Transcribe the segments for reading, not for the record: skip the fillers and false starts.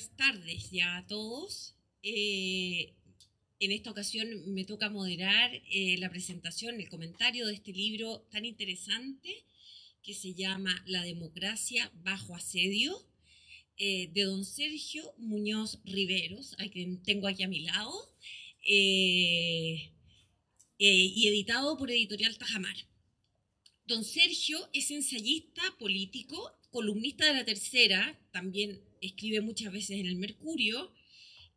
buenas tardes ya a todos. En esta ocasión me toca moderar la presentación, el comentario de este libro tan interesante que se llama La democracia bajo asedio, de don Sergio Muñoz Riveros, a quien tengo aquí a mi lado, y editado por Editorial Tajamar. Don Sergio es ensayista político, columnista de La Tercera, también escribe muchas veces en El Mercurio,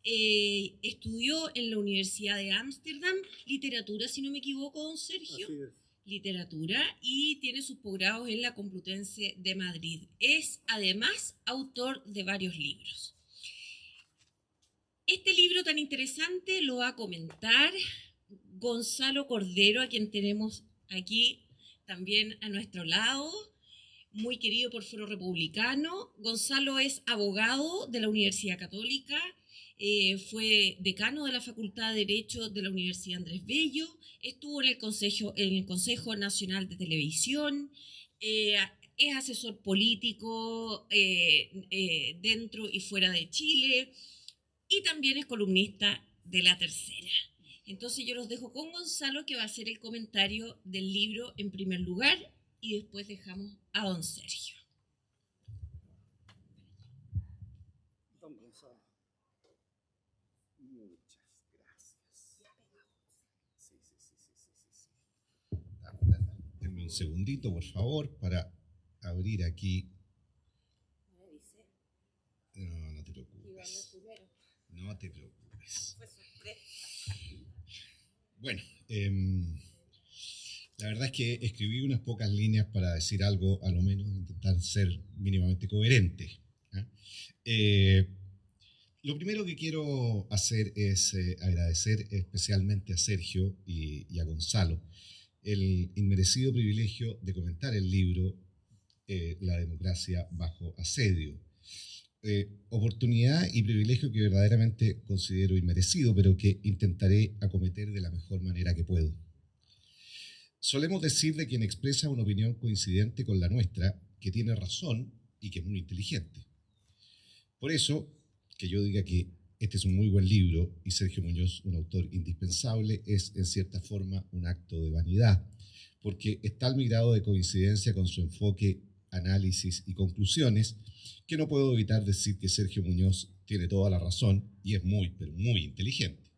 estudió en la Universidad de Ámsterdam literatura, si no me equivoco, don Sergio. Así es. Literatura, y tiene sus posgrados en la Complutense de Madrid. Es además autor de varios libros. Este libro tan interesante lo va a comentar Gonzalo Cordero, a quien tenemos aquí también a nuestro lado, muy querido por Foro Republicano. Gonzalo es abogado de la Universidad Católica, fue decano de la Facultad de Derecho de la Universidad Andrés Bello, estuvo en el Consejo Nacional de Televisión, es asesor político dentro y fuera de Chile, y también es columnista de La Tercera. Entonces yo los dejo con Gonzalo, que va a hacer el comentario del libro en primer lugar, y después dejamos a don Sergio. Don Gonzalo. Muchas gracias. Sí. Denme un segundito, por favor, para abrir aquí. No te preocupes. No te preocupes. Bueno, la verdad es que escribí unas pocas líneas para decir algo, a lo menos intentar ser mínimamente coherente. Lo primero que quiero hacer es agradecer especialmente a Sergio y a Gonzalo el inmerecido privilegio de comentar el libro La democracia bajo asedio. Oportunidad y privilegio que verdaderamente considero inmerecido, pero que intentaré acometer de la mejor manera que puedo. Solemos decir de quien expresa una opinión coincidente con la nuestra, que tiene razón y que es muy inteligente. Por eso, que yo diga que este es un muy buen libro y Sergio Muñoz un autor indispensable es en cierta forma un acto de vanidad, porque es tal mi grado de coincidencia con su enfoque, análisis y conclusiones que no puedo evitar decir que Sergio Muñoz tiene toda la razón y es muy, pero muy inteligente.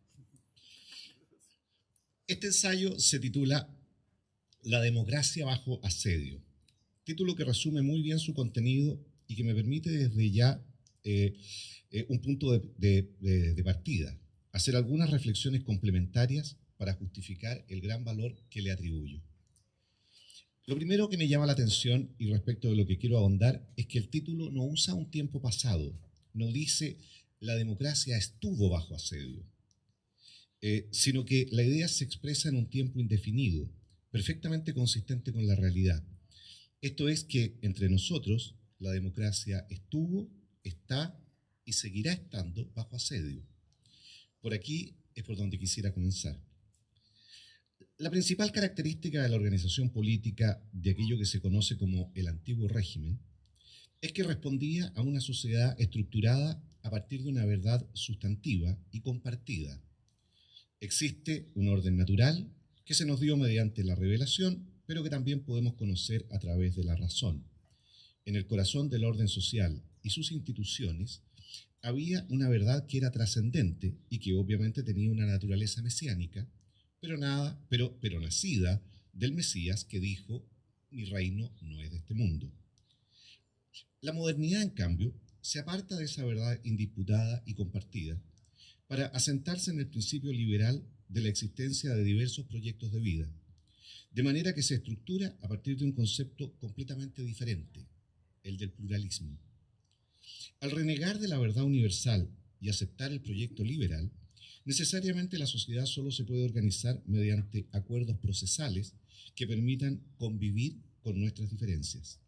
Este ensayo se titula La democracia bajo asedio, título que resume muy bien su contenido y que me permite desde ya un punto de partida, hacer algunas reflexiones complementarias para justificar el gran valor que le atribuyo. Lo primero que me llama la atención y respecto de lo que quiero ahondar es que el título no usa un tiempo pasado, no dice la democracia estuvo bajo asedio, sino que la idea se expresa en un tiempo indefinido, perfectamente consistente con la realidad. Esto es que entre nosotros la democracia estuvo, está y seguirá estando bajo asedio. Por aquí es por donde quisiera comenzar. La principal característica de la organización política de aquello que se conoce como el antiguo régimen es que respondía a una sociedad estructurada a partir de una verdad sustantiva y compartida. Existe un orden natural que se nos dio mediante la revelación, pero que también podemos conocer a través de la razón. En el corazón del orden social y sus instituciones había una verdad que era trascendente y que obviamente tenía una naturaleza mesiánica, pero nacida del Mesías que dijo: mi reino no es de este mundo. La modernidad, en cambio, se aparta de esa verdad indisputada y compartida para asentarse en el principio liberal de la existencia de diversos proyectos de vida, de manera que se estructura a partir de un concepto completamente diferente, el del pluralismo. Al renegar de la verdad universal y aceptar el proyecto liberal, necesariamente la sociedad solo se puede organizar mediante acuerdos procesales que permitan convivir con nuestras diferencias.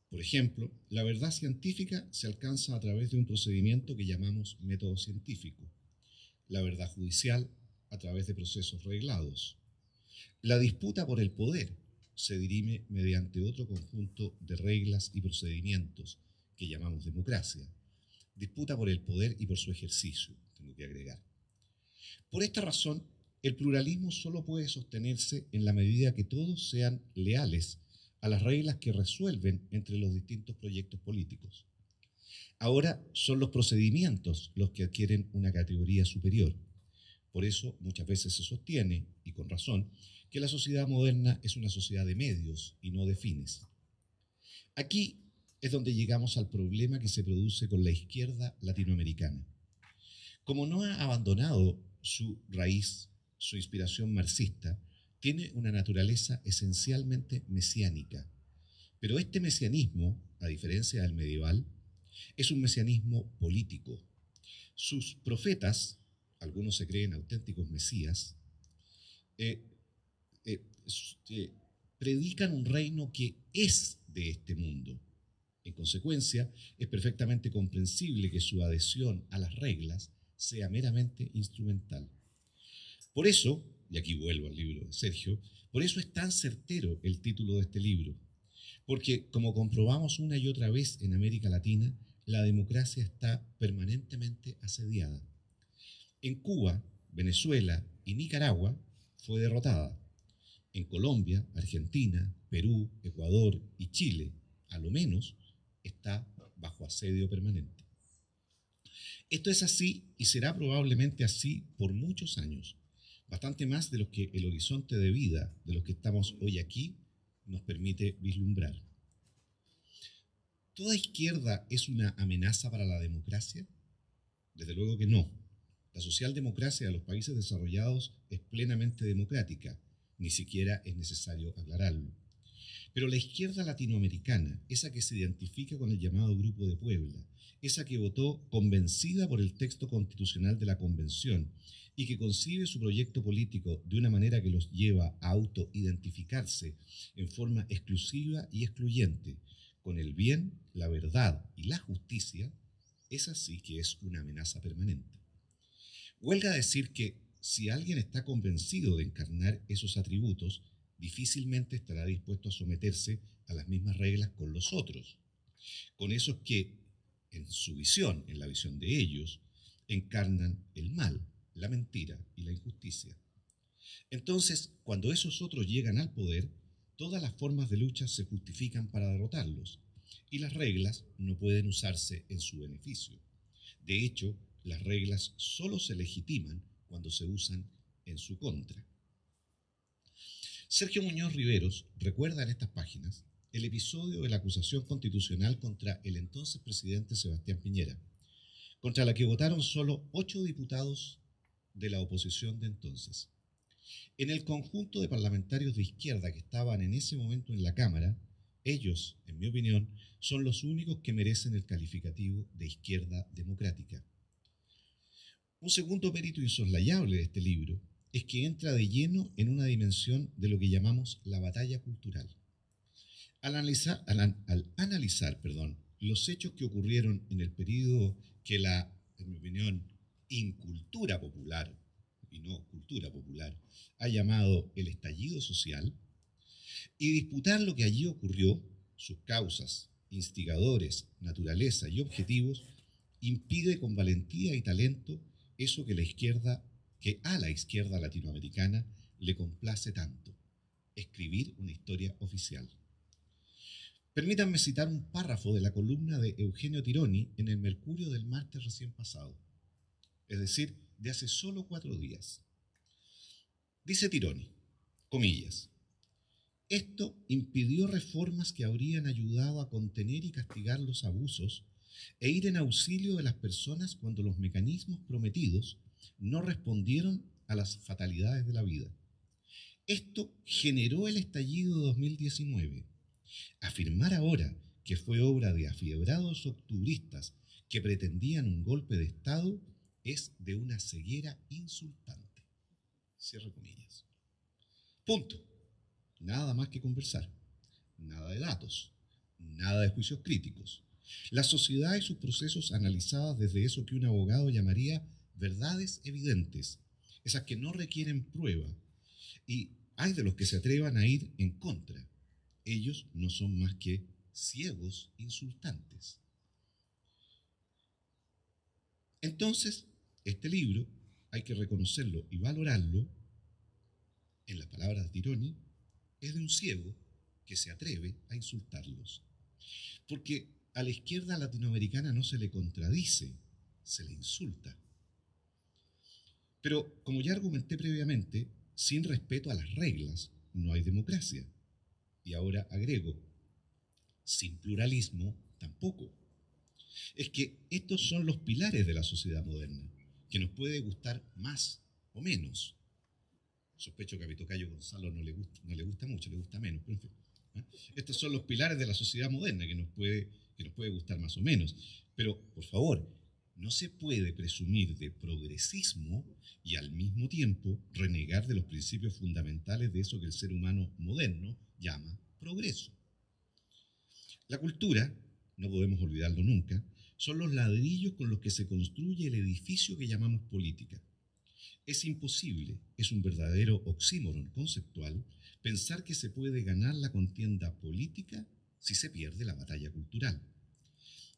Por ejemplo, la verdad científica se alcanza a través de un procedimiento que llamamos método científico, la verdad judicial a través de procesos reglados. La disputa por el poder se dirime mediante otro conjunto de reglas y procedimientos que llamamos democracia, disputa por el poder y por su ejercicio, tengo que agregar. Por esta razón, el pluralismo solo puede sostenerse en la medida que todos sean leales a las reglas que resuelven entre los distintos proyectos políticos. Ahora son los procedimientos los que adquieren una categoría superior. Por eso muchas veces se sostiene, y con razón, que la sociedad moderna es una sociedad de medios y no de fines. Aquí es donde llegamos al problema que se produce con la izquierda latinoamericana. Como no ha abandonado su raíz, su inspiración marxista, tiene una naturaleza esencialmente mesiánica. Pero este mesianismo, a diferencia del medieval, es un mesianismo político. Sus profetas, algunos se creen auténticos mesías, eh, eh, predican un reino que es de este mundo. En consecuencia, es perfectamente comprensible que su adhesión a las reglas sea meramente instrumental. Por eso, y aquí vuelvo al libro de Sergio, por eso es tan certero el título de este libro, porque como comprobamos una y otra vez en América Latina, la democracia está permanentemente asediada. En Cuba, Venezuela y Nicaragua fue derrotada. En Colombia, Argentina, Perú, Ecuador y Chile, a lo menos, está bajo asedio permanente. Esto es así y será probablemente así por muchos años, bastante más de lo que el horizonte de vida de los que estamos hoy aquí nos permite vislumbrar. ¿Toda izquierda es una amenaza para la democracia? Desde luego que no. La socialdemocracia de los países desarrollados es plenamente democrática, ni siquiera es necesario aclararlo. Pero la izquierda latinoamericana, esa que se identifica con el llamado Grupo de Puebla, esa que votó convencida por el texto constitucional de la Convención y que concibe su proyecto político de una manera que los lleva a autoidentificarse en forma exclusiva y excluyente con el bien, la verdad y la justicia, esa sí que es una amenaza permanente. Huelga decir que si alguien está convencido de encarnar esos atributos, difícilmente estará dispuesto a someterse a las mismas reglas con los otros, con esos que, en su visión, en la visión de ellos, encarnan el mal, la mentira y la injusticia. Entonces, cuando esos otros llegan al poder, todas las formas de lucha se justifican para derrotarlos, y las reglas no pueden usarse en su beneficio. De hecho, las reglas solo se legitiman cuando se usan en su contra. Sergio Muñoz Riveros recuerda en estas páginas el episodio de la acusación constitucional contra el entonces presidente Sebastián Piñera, contra la que votaron solo 8 diputados de la oposición de entonces. En el conjunto de parlamentarios de izquierda que estaban en ese momento en la Cámara, ellos, en mi opinión, son los únicos que merecen el calificativo de izquierda democrática. Un segundo mérito insoslayable de este libro es que entra de lleno en una dimensión de lo que llamamos la batalla cultural. Al analizar, los hechos que ocurrieron en el periodo que la, en mi opinión, incultura popular, y no cultura popular, ha llamado el estallido social, y disputar lo que allí ocurrió, sus causas, instigadores, naturaleza y objetivos, impide con valentía y talento eso que a la izquierda latinoamericana le complace tanto, escribir una historia oficial. Permítanme citar un párrafo de la columna de Eugenio Tironi en el Mercurio del martes recién pasado, es decir, de hace solo 4 días. Dice Tironi, comillas, esto impidió reformas que habrían ayudado a contener y castigar los abusos e ir en auxilio de las personas cuando los mecanismos prometidos no respondieron a las fatalidades de la vida. Esto generó el estallido de 2019. Afirmar ahora que fue obra de afiebrados octubristas que pretendían un golpe de Estado es de una ceguera insultante. Cierre comillas. Punto. Nada más que conversar. Nada de datos. Nada de juicios críticos. La sociedad y sus procesos analizadas desde eso que un abogado llamaría verdades evidentes, esas que no requieren prueba, y hay de los que se atrevan a ir en contra. Ellos no son más que ciegos insultantes. Entonces, este libro hay que reconocerlo y valorarlo, en las palabras de Tironi, es de un ciego que se atreve a insultarlos. Porque a la izquierda latinoamericana no se le contradice, se le insulta. Pero, como ya argumenté previamente, sin respeto a las reglas no hay democracia. Y ahora agrego, sin pluralismo tampoco. Es que estos son los pilares de la sociedad moderna, que nos puede gustar más o menos. Sospecho que a mi tocayo Gonzalo no le gusta mucho, le gusta menos, pero en fin. ¿Eh? Estos son los pilares de la sociedad moderna, que nos puede gustar más o menos. Pero, por favor, no se puede presumir de progresismo y al mismo tiempo renegar de los principios fundamentales de eso que el ser humano moderno llama progreso. La cultura, no podemos olvidarlo nunca, son los ladrillos con los que se construye el edificio que llamamos política. Es imposible, es un verdadero oxímoron conceptual, pensar que se puede ganar la contienda política si se pierde la batalla cultural.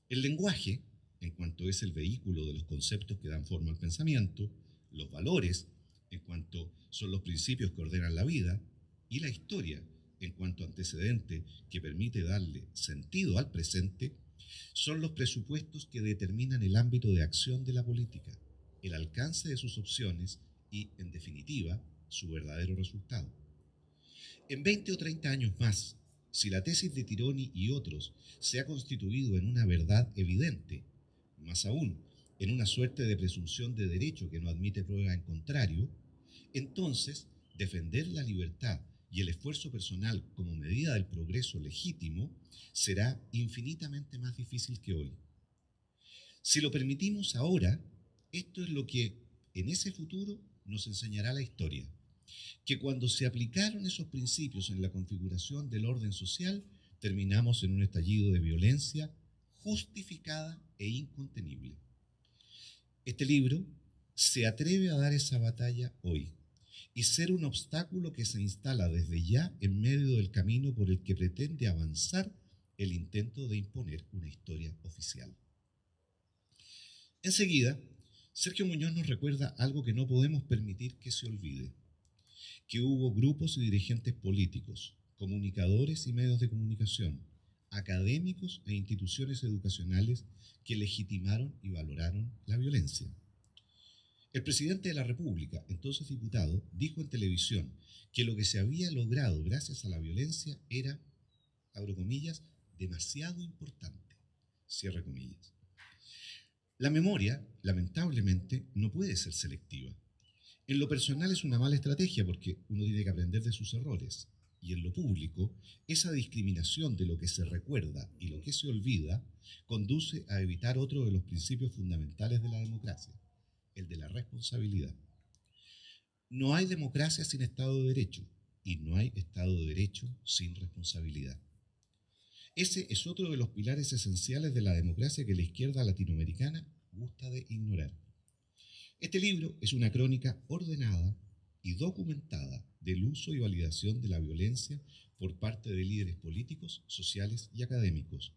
El lenguaje, en cuanto es el vehículo de los conceptos que dan forma al pensamiento, los valores, en cuanto son los principios que ordenan la vida, y la historia, en cuanto antecedente que permite darle sentido al presente, son los presupuestos que determinan el ámbito de acción de la política, el alcance de sus opciones y, en definitiva, su verdadero resultado. En 20 o 30 años más, si la tesis de Tironi y otros se ha constituido en una verdad evidente, más aún, en una suerte de presunción de derecho que no admite prueba en contrario, entonces defender la libertad y el esfuerzo personal como medida del progreso legítimo será infinitamente más difícil que hoy. Si lo permitimos ahora, esto es lo que en ese futuro nos enseñará la historia, que cuando se aplicaron esos principios en la configuración del orden social, terminamos en un estallido de violencia justificada e incontenible. Este libro se atreve a dar esa batalla hoy y ser un obstáculo que se instala desde ya en medio del camino por el que pretende avanzar el intento de imponer una historia oficial. Enseguida, Sergio Muñoz nos recuerda algo que no podemos permitir que se olvide, que hubo grupos y dirigentes políticos, comunicadores y medios de comunicación, académicos e instituciones educacionales que legitimaron y valoraron la violencia. El presidente de la República, entonces diputado, dijo en televisión que lo que se había logrado gracias a la violencia era, abro comillas, demasiado importante, cierre comillas. La memoria, lamentablemente, no puede ser selectiva. En lo personal es una mala estrategia porque uno tiene que aprender de sus errores. Y en lo público, esa discriminación de lo que se recuerda y lo que se olvida conduce a evitar otro de los principios fundamentales de la democracia, el de la responsabilidad. No hay democracia sin Estado de Derecho y no hay Estado de Derecho sin responsabilidad. Ese es otro de los pilares esenciales de la democracia que la izquierda latinoamericana gusta de ignorar. Este libro es una crónica ordenada y documentada del uso y validación de la violencia por parte de líderes políticos, sociales y académicos.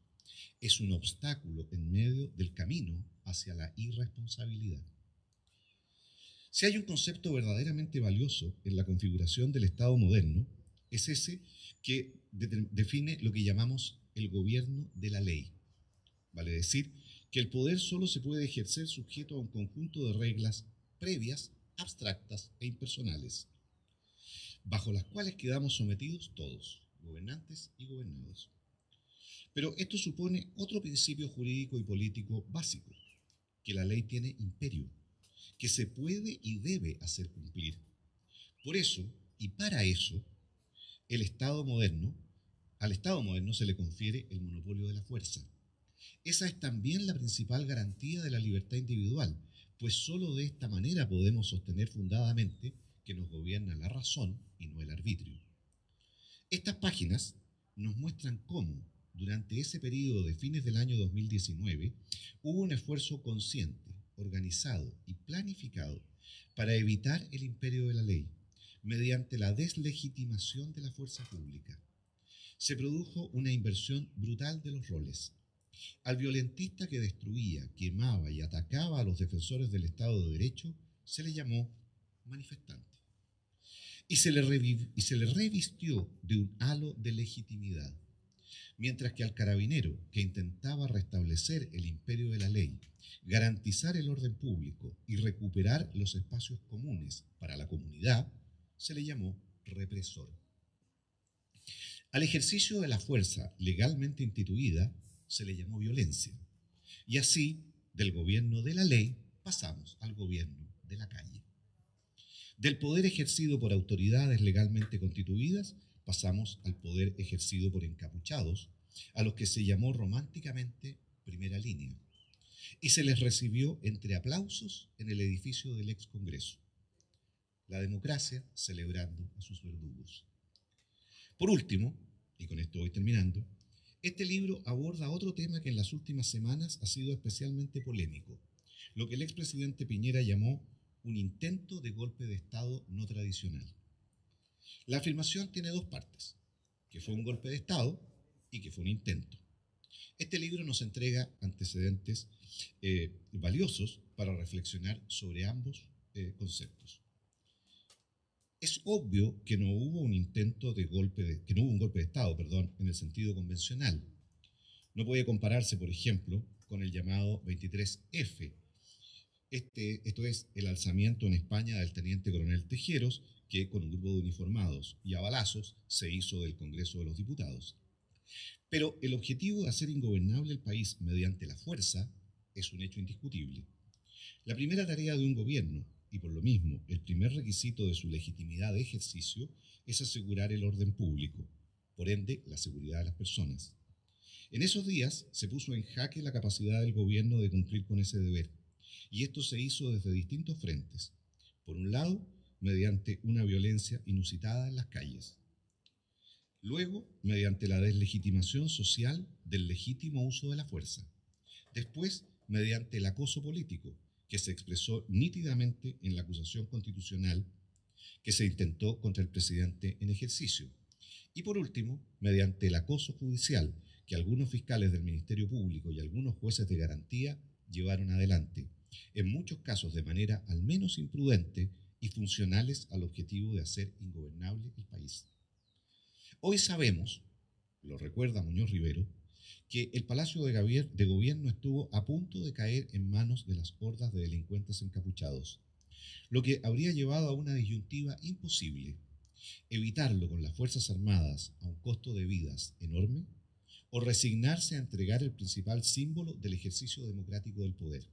Es un obstáculo en medio del camino hacia la irresponsabilidad. Si hay un concepto verdaderamente valioso en la configuración del Estado moderno, es ese que define lo que llamamos el gobierno de la ley. Vale decir que el poder solo se puede ejercer sujeto a un conjunto de reglas previas, abstractas e impersonales, bajo las cuales quedamos sometidos todos, gobernantes y gobernados. Pero esto supone otro principio jurídico y político básico, que la ley tiene imperio, que se puede y debe hacer cumplir. Por eso, y para eso, al Estado moderno se le confiere el monopolio de la fuerza. Esa es también la principal garantía de la libertad individual, pues solo de esta manera podemos sostener fundadamente que nos gobierna la razón y no el arbitrio. Estas páginas nos muestran cómo, durante ese periodo de fines del año 2019, hubo un esfuerzo consciente, organizado y planificado para evitar el imperio de la ley, mediante la deslegitimación de la fuerza pública. Se produjo una inversión brutal de los roles. Al violentista que destruía, quemaba y atacaba a los defensores del Estado de Derecho se le llamó manifestante. Y se le revistió de un halo de legitimidad, mientras que al carabinero que intentaba restablecer el imperio de la ley, garantizar el orden público y recuperar los espacios comunes para la comunidad, se le llamó represor. Al ejercicio de la fuerza legalmente instituida se le llamó violencia. Y así, del gobierno de la ley, pasamos al gobierno de la calle. Del poder ejercido por autoridades legalmente constituidas, pasamos al poder ejercido por encapuchados, a los que se llamó románticamente primera línea, y se les recibió entre aplausos en el edificio del ex Congreso. La democracia celebrando a sus verdugos. Por último, y con esto voy terminando, este libro aborda otro tema que en las últimas semanas ha sido especialmente polémico, lo que el expresidente Piñera llamó un intento de golpe de Estado no tradicional. La afirmación tiene dos partes, que fue un golpe de Estado y que fue un intento. Este libro nos entrega antecedentes valiosos para reflexionar sobre ambos conceptos. Es obvio que no hubo un intento de que no hubo un golpe de Estado, en el sentido convencional. No puede compararse, por ejemplo, con el llamado 23F. Esto es el alzamiento en España del teniente coronel Tejeros, que con un grupo de uniformados y a balazos se hizo del Congreso de los Diputados. Pero el objetivo de hacer ingobernable el país mediante la fuerza es un hecho indiscutible. La primera tarea de un gobierno, y por lo mismo el primer requisito de su legitimidad de ejercicio, es asegurar el orden público, por ende la seguridad de las personas. En esos días se puso en jaque la capacidad del gobierno de cumplir con ese deber, y esto se hizo desde distintos frentes. Por un lado, mediante una violencia inusitada en las calles. Luego, mediante la deslegitimación social del legítimo uso de la fuerza. Después, mediante el acoso político, que se expresó nítidamente en la acusación constitucional que se intentó contra el presidente en ejercicio. Y por último, mediante el acoso judicial que algunos fiscales del Ministerio Público y algunos jueces de garantía llevaron adelante, en muchos casos de manera al menos imprudente y funcionales al objetivo de hacer ingobernable el país. Hoy sabemos, lo recuerda Muñoz Rivero, que el Palacio de Gobierno estuvo a punto de caer en manos de las hordas de delincuentes encapuchados, lo que habría llevado a una disyuntiva imposible: evitarlo con las Fuerzas Armadas a un costo de vidas enorme, o resignarse a entregar el principal símbolo del ejercicio democrático del poder.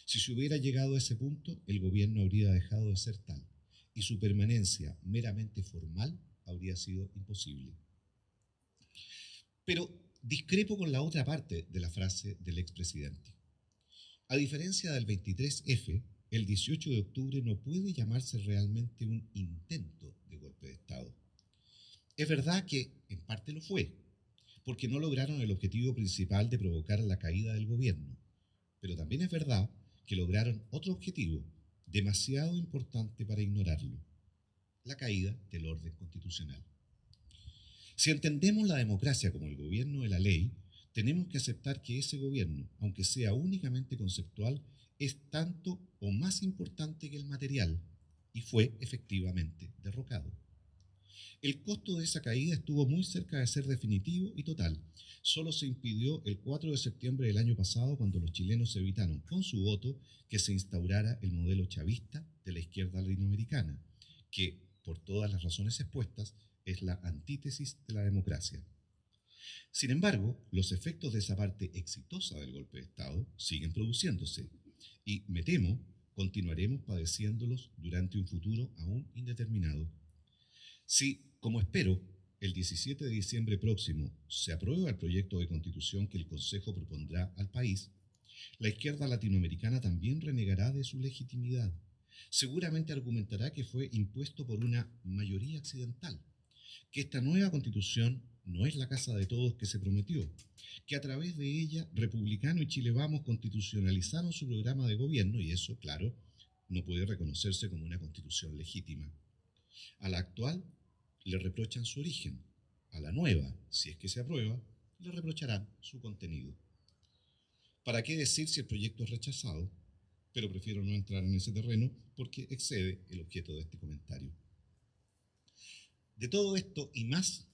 Si se hubiera llegado a ese punto, el gobierno habría dejado de ser tal, y su permanencia meramente formal habría sido imposible. Pero discrepo con la otra parte de la frase del expresidente. A diferencia del 23F, el 18 de octubre no puede llamarse realmente un intento de golpe de Estado. Es verdad que en parte lo fue, porque no lograron el objetivo principal de provocar la caída del gobierno, pero también es verdad que lograron otro objetivo demasiado importante para ignorarlo: la caída del orden constitucional. Si entendemos la democracia como el gobierno de la ley, tenemos que aceptar que ese gobierno, aunque sea únicamente conceptual, es tanto o más importante que el material, y fue efectivamente derrocado. El costo de esa caída estuvo muy cerca de ser definitivo y total. Solo se impidió el 4 de septiembre del año pasado, cuando los chilenos evitaron con su voto que se instaurara el modelo chavista de la izquierda latinoamericana, que, por todas las razones expuestas, es la antítesis de la democracia. Sin embargo, los efectos de esa parte exitosa del golpe de Estado siguen produciéndose y, me temo, continuaremos padeciéndolos durante un futuro aún indeterminado. Si, como espero, el 17 de diciembre próximo se aprueba el proyecto de constitución que el Consejo propondrá al país, la izquierda latinoamericana también renegará de su legitimidad. Seguramente argumentará que fue impuesto por una mayoría accidental, que esta nueva constitución no es la casa de todos que se prometió, que a través de ella Republicano y Chile Vamos constitucionalizaron su programa de gobierno, y eso, claro, no puede reconocerse como una constitución legítima. A la actual le reprochan su origen, a la nueva, si es que se aprueba, le reprocharán su contenido. ¿Para qué decir si el proyecto es rechazado? Pero prefiero no entrar en ese terreno porque excede el objeto de este comentario. De todo esto y más,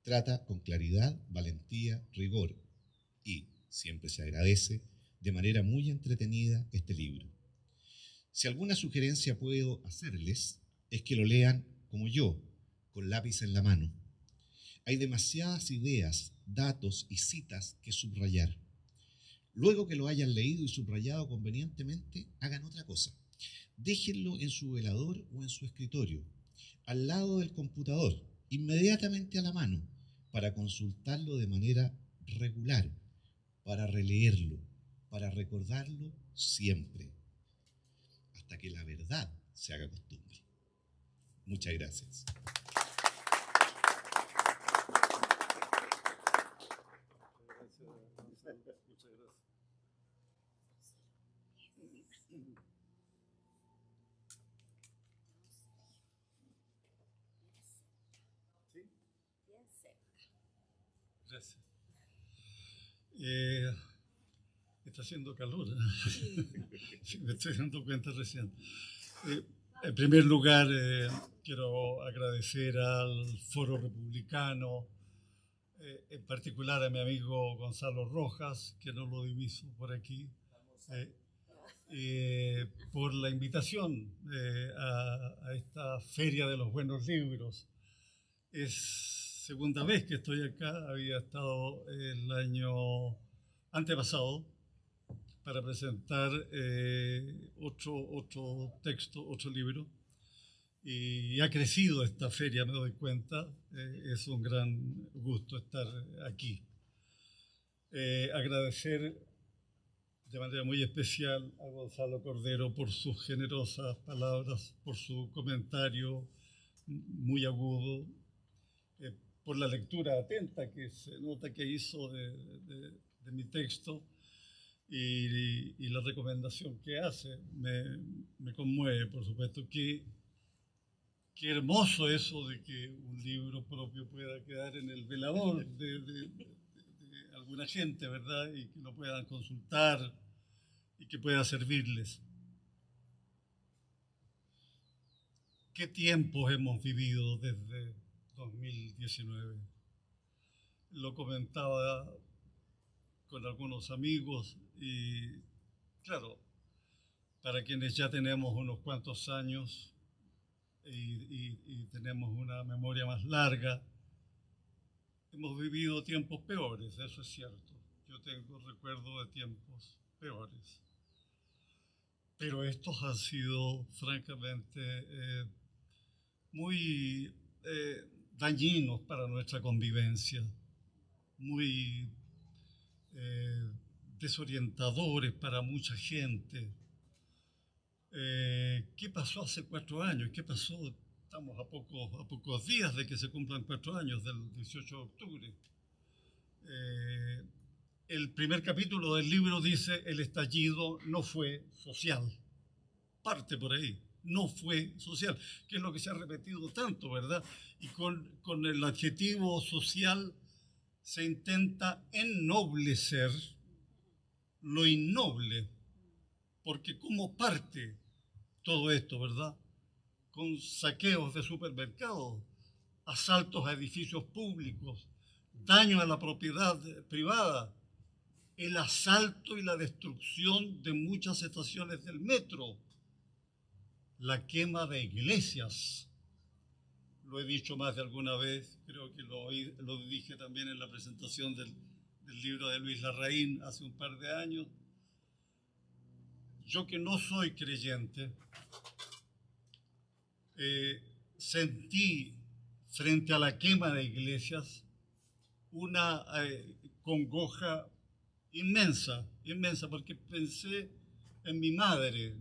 trata con claridad, valentía, rigor y, siempre se agradece, de manera muy entretenida este libro. Si alguna sugerencia puedo hacerles, es que lo lean como yo, con lápiz en la mano. Hay demasiadas ideas, datos y citas que subrayar. Luego que lo hayan leído y subrayado convenientemente, hagan otra cosa. Déjenlo en su velador o en su escritorio, al lado del computador, inmediatamente a la mano, para consultarlo de manera regular, para releerlo, para recordarlo siempre, hasta que la verdad se haga costumbre. Muchas gracias. Gracias. Está haciendo calor. Sí, me estoy dando cuenta recién. En primer lugar, quiero agradecer al Foro Republicano, en particular a mi amigo Gonzalo Rojas, que no lo diviso por aquí, por la invitación a esta Feria de los Buenos Libros. Es segunda vez que estoy acá, había estado el año antepasado para presentar otro texto, otro libro, y ha crecido esta feria, me doy cuenta, es un gran gusto estar aquí. Agradecer de manera muy especial a Gonzalo Cordero por sus generosas palabras, por su comentario muy agudo, por la lectura atenta que se nota que hizo de mi texto y la recomendación que hace. Me conmueve, por supuesto. Qué hermoso eso de que un libro propio pueda quedar en el velador de alguna gente, ¿verdad? Y que lo puedan consultar y que pueda servirles. ¿Qué tiempos hemos vivido desde 2019? Lo comentaba con algunos amigos y, claro, para quienes ya tenemos unos cuantos años y tenemos una memoria más larga, hemos vivido tiempos peores, eso es cierto. Yo tengo recuerdo de tiempos peores. Pero estos han sido, francamente, muy dañinos para nuestra convivencia, muy desorientadores para mucha gente. ¿Qué pasó hace 4 años? ¿Qué pasó? Estamos a pocos días de que se cumplan 4 años, del 18 de octubre. El primer capítulo del libro dice: el estallido no fue social. Parte por ahí. No fue social, que es lo que se ha repetido tanto, ¿verdad? Y con el adjetivo social se intenta ennoblecer lo innoble, porque como parte todo esto, ¿verdad? Con saqueos de supermercados, asaltos a edificios públicos, daño a la propiedad privada, el asalto y la destrucción de muchas estaciones del metro, la quema de iglesias. Lo he dicho más de alguna vez, creo que lo dije también en la presentación del libro de Luis Larraín hace un par de años. Yo, que no soy creyente, sentí frente a la quema de iglesias una congoja inmensa, porque pensé en mi madre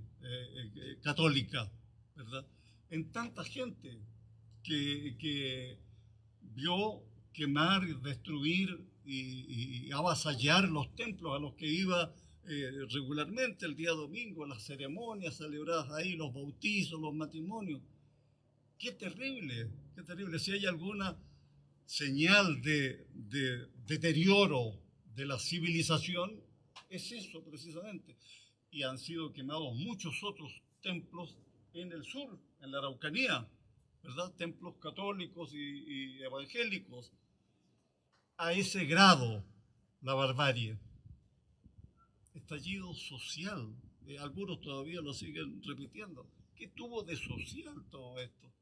católica, ¿verdad? En tanta gente que vio quemar, destruir y avasallar los templos a los que iba regularmente el día domingo, las ceremonias celebradas ahí, los bautizos, los matrimonios. Qué terrible, qué terrible. Si hay alguna señal de deterioro de la civilización, es eso precisamente. Y han sido quemados muchos otros templos en el sur, en la Araucanía, ¿verdad? Templos católicos y evangélicos. A ese grado la barbarie. Estallido social. Algunos todavía lo siguen repitiendo. ¿Qué tuvo de social todo esto?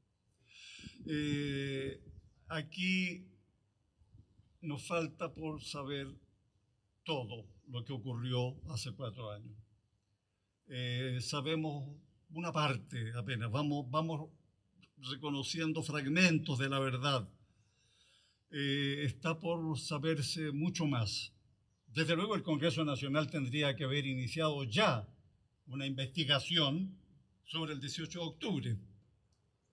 Aquí nos falta por saber todo lo que ocurrió hace 4 años. Sabemos una parte apenas, vamos reconociendo fragmentos de la verdad. Está por saberse mucho más. Desde luego el Congreso Nacional tendría que haber iniciado ya una investigación sobre el 18 de octubre,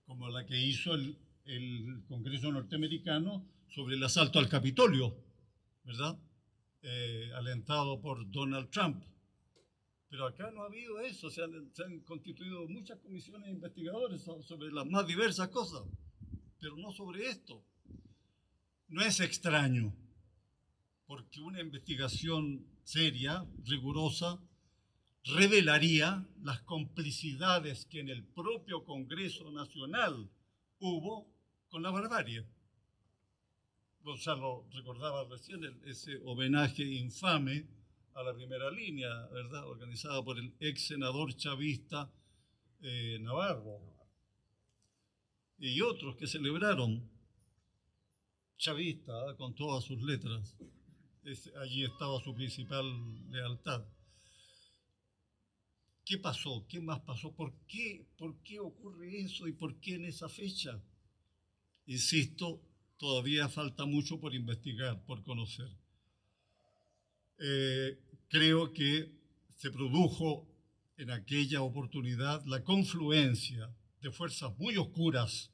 como la que hizo el Congreso norteamericano sobre el asalto al Capitolio, ¿verdad? Alentado por Donald Trump. Pero acá no ha habido eso, se han constituido muchas comisiones investigadoras sobre las más diversas cosas, pero no sobre esto. No es extraño, porque una investigación seria, rigurosa, revelaría las complicidades que en el propio Congreso Nacional hubo con la barbarie. Gonzalo recordaba recién ese homenaje infame a la primera línea, ¿verdad?, organizada por el ex senador chavista Navarro y otros que celebraron, chavista, con todas sus letras. Allí estaba su principal lealtad. ¿Qué pasó? ¿Qué más pasó? ¿Por qué ocurre eso y por qué en esa fecha? Insisto, todavía falta mucho por investigar, por conocer. Creo que se produjo en aquella oportunidad la confluencia de fuerzas muy oscuras,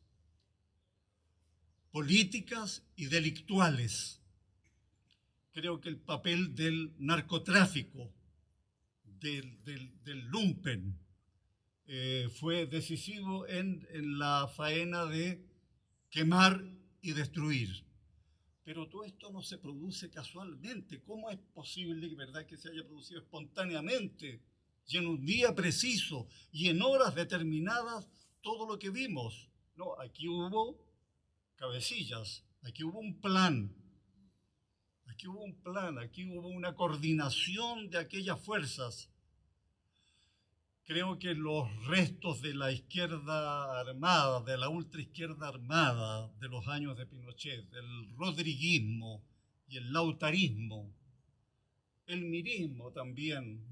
políticas y delictuales. Creo que el papel del narcotráfico, del lumpen, fue decisivo en la faena de quemar y destruir. Pero todo esto no se produce casualmente. ¿Cómo es posible, verdad, que se haya producido espontáneamente y en un día preciso y en horas determinadas todo lo que vimos? No, aquí hubo cabecillas, aquí hubo un plan, aquí hubo una coordinación de aquellas fuerzas. Creo que los restos de la izquierda armada, de la ultraizquierda armada de los años de Pinochet, el rodriguismo y el lautarismo, el mirismo también,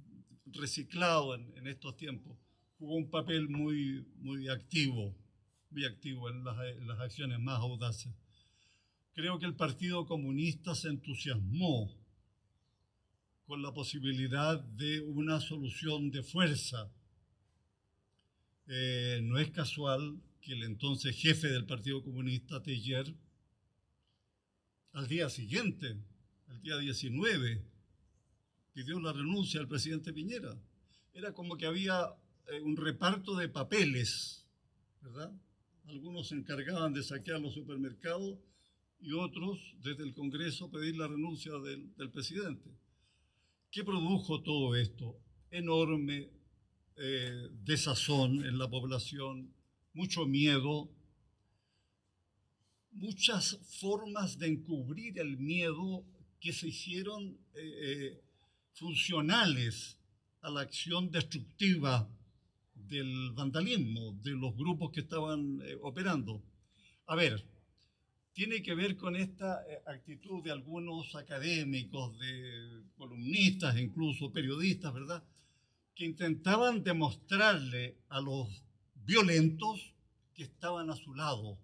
reciclado en estos tiempos, jugó un papel muy activo en las acciones más audaces. Creo que el Partido Comunista se entusiasmó con la posibilidad de una solución de fuerza. No es casual que el entonces jefe del Partido Comunista, Teillier, al día siguiente, el día 19, pidió la renuncia al presidente Piñera. Era como que había un reparto de papeles, ¿verdad? Algunos se encargaban de saquear los supermercados y otros, desde el Congreso, pedir la renuncia del presidente. ¿Qué produjo todo esto? Enorme desazón en la población, mucho miedo, muchas formas de encubrir el miedo que se hicieron funcionales a la acción destructiva del vandalismo, de los grupos que estaban operando. A ver, tiene que ver con esta actitud de algunos académicos, de columnistas, incluso periodistas, ¿verdad?, que intentaban demostrarle a los violentos que estaban a su lado,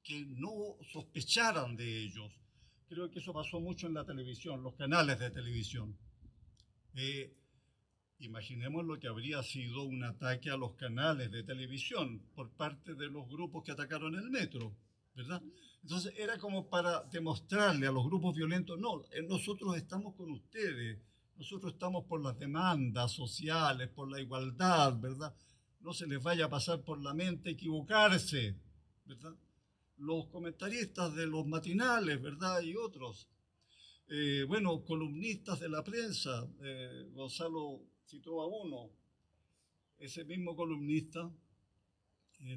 que no sospecharan de ellos. Creo que eso pasó mucho en la televisión, los canales de televisión. Imaginemos lo que habría sido un ataque a los canales de televisión por parte de los grupos que atacaron el metro, ¿verdad? Entonces era como para demostrarle a los grupos violentos, no, nosotros estamos con ustedes, nosotros estamos por las demandas sociales, por la igualdad, ¿verdad? No se les vaya a pasar por la mente equivocarse, ¿verdad? Los comentaristas de los matinales, ¿verdad? Y otros. Bueno, columnistas de la prensa, Gonzalo citó a uno, ese mismo columnista,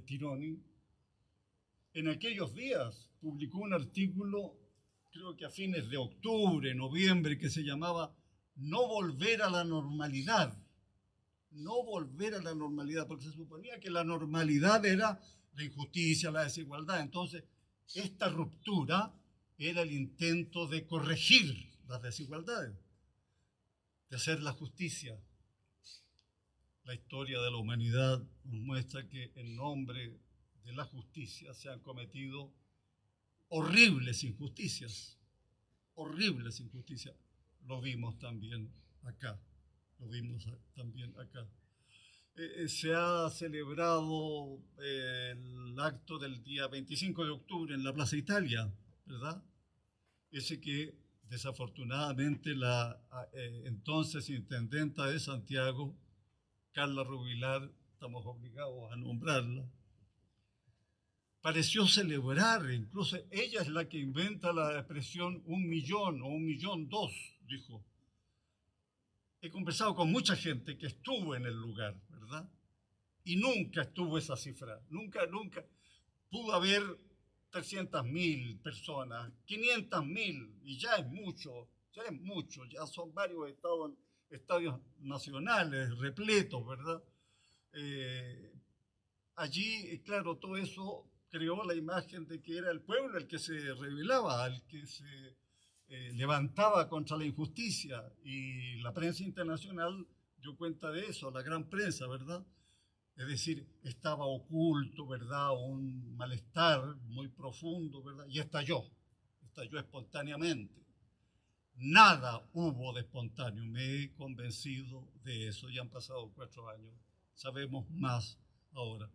Tironi, en aquellos días publicó un artículo, creo que a fines de octubre, noviembre, que se llamaba No volver a la normalidad. No volver a la normalidad, porque se suponía que la normalidad era la injusticia, la desigualdad. Entonces, esta ruptura era el intento de corregir las desigualdades, de hacer la justicia. La historia de la humanidad nos muestra que en nombre de la justicia se han cometido horribles injusticias, horribles injusticias. Lo vimos también acá, lo vimos también acá. Se ha celebrado el acto del día 25 de octubre en la Plaza Italia, ¿verdad? Ese que desafortunadamente la entonces intendenta de Santiago, Carla Rubilar, estamos obligados a nombrarla, pareció celebrar, incluso ella es la que inventa la expresión 1.000.000 o 1.200.000, dijo. He conversado con mucha gente que estuvo en el lugar, ¿verdad? Y nunca estuvo esa cifra, nunca pudo haber 300.000 personas, 500.000, y ya es mucho, ya son varios estadios nacionales repletos, ¿verdad? Allí, claro, todo eso creó la imagen de que era el pueblo el que se rebelaba, el que se levantaba contra la injusticia, y la prensa internacional dio cuenta de eso, la gran prensa, ¿verdad? Es decir, estaba oculto, ¿verdad? Un malestar muy profundo, ¿verdad? Y estalló espontáneamente. Nada hubo de espontáneo, me he convencido de eso, ya han pasado 4 años, sabemos más ahora.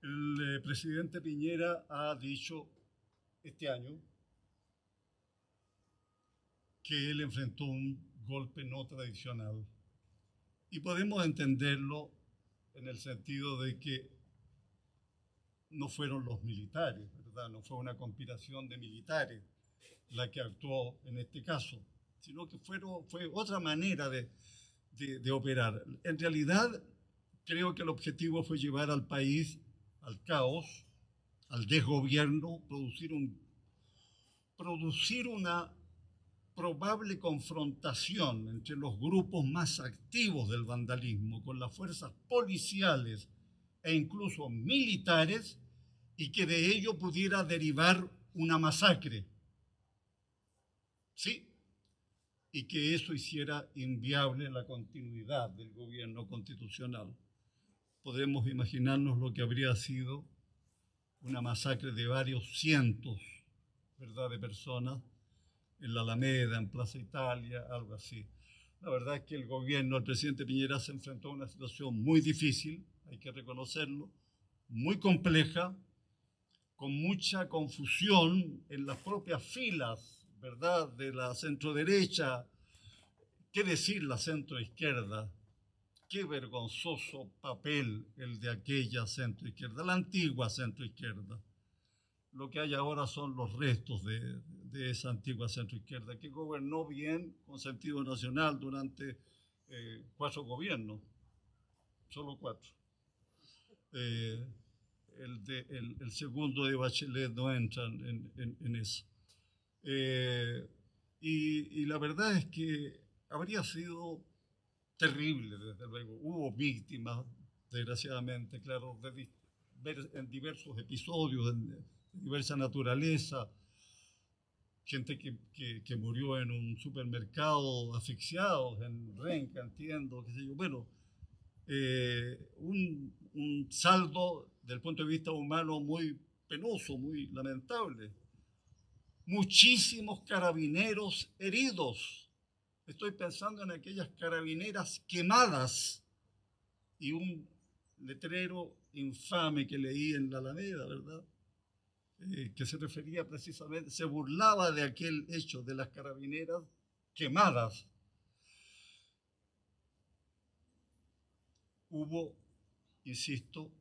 El presidente Piñera ha dicho este año que él enfrentó un golpe no tradicional. Y podemos entenderlo en el sentido de que no fueron los militares, ¿verdad? No fue una conspiración de militares la que actuó en este caso, sino que fue otra manera de operar. En realidad, creo que el objetivo fue llevar al país al caos, al desgobierno, producir una probable confrontación entre los grupos más activos del vandalismo con las fuerzas policiales e incluso militares, y que de ello pudiera derivar una masacre. Sí, y que eso hiciera inviable la continuidad del gobierno constitucional. Podemos imaginarnos lo que habría sido una masacre de varios cientos, ¿verdad?, de personas en la Alameda, en Plaza Italia, algo así. La verdad es que el gobierno, el presidente Piñera, se enfrentó a una situación muy difícil, hay que reconocerlo, muy compleja, con mucha confusión en las propias filas, ¿verdad?, de la centroderecha. ¿Qué decir la centroizquierda? Qué vergonzoso papel el de aquella centroizquierda, la antigua centroizquierda. Lo que hay ahora son los restos de esa antigua centroizquierda que gobernó bien con sentido nacional durante 4 gobiernos, solo 4. El segundo de Bachelet no entra en eso. Y la verdad es que habría sido terrible, desde luego. Hubo víctimas, desgraciadamente, claro, en diversos episodios, de diversa naturaleza. Gente que murió en un supermercado asfixiados, en Renca, entiendo, qué sé yo. Bueno, un saldo del punto de vista humano muy penoso, muy lamentable. Muchísimos carabineros heridos. Estoy pensando en aquellas carabineras quemadas y un letrero infame que leí en la Alameda, ¿verdad? Que se refería precisamente, se burlaba de aquel hecho de las carabineras quemadas. Hubo, insisto,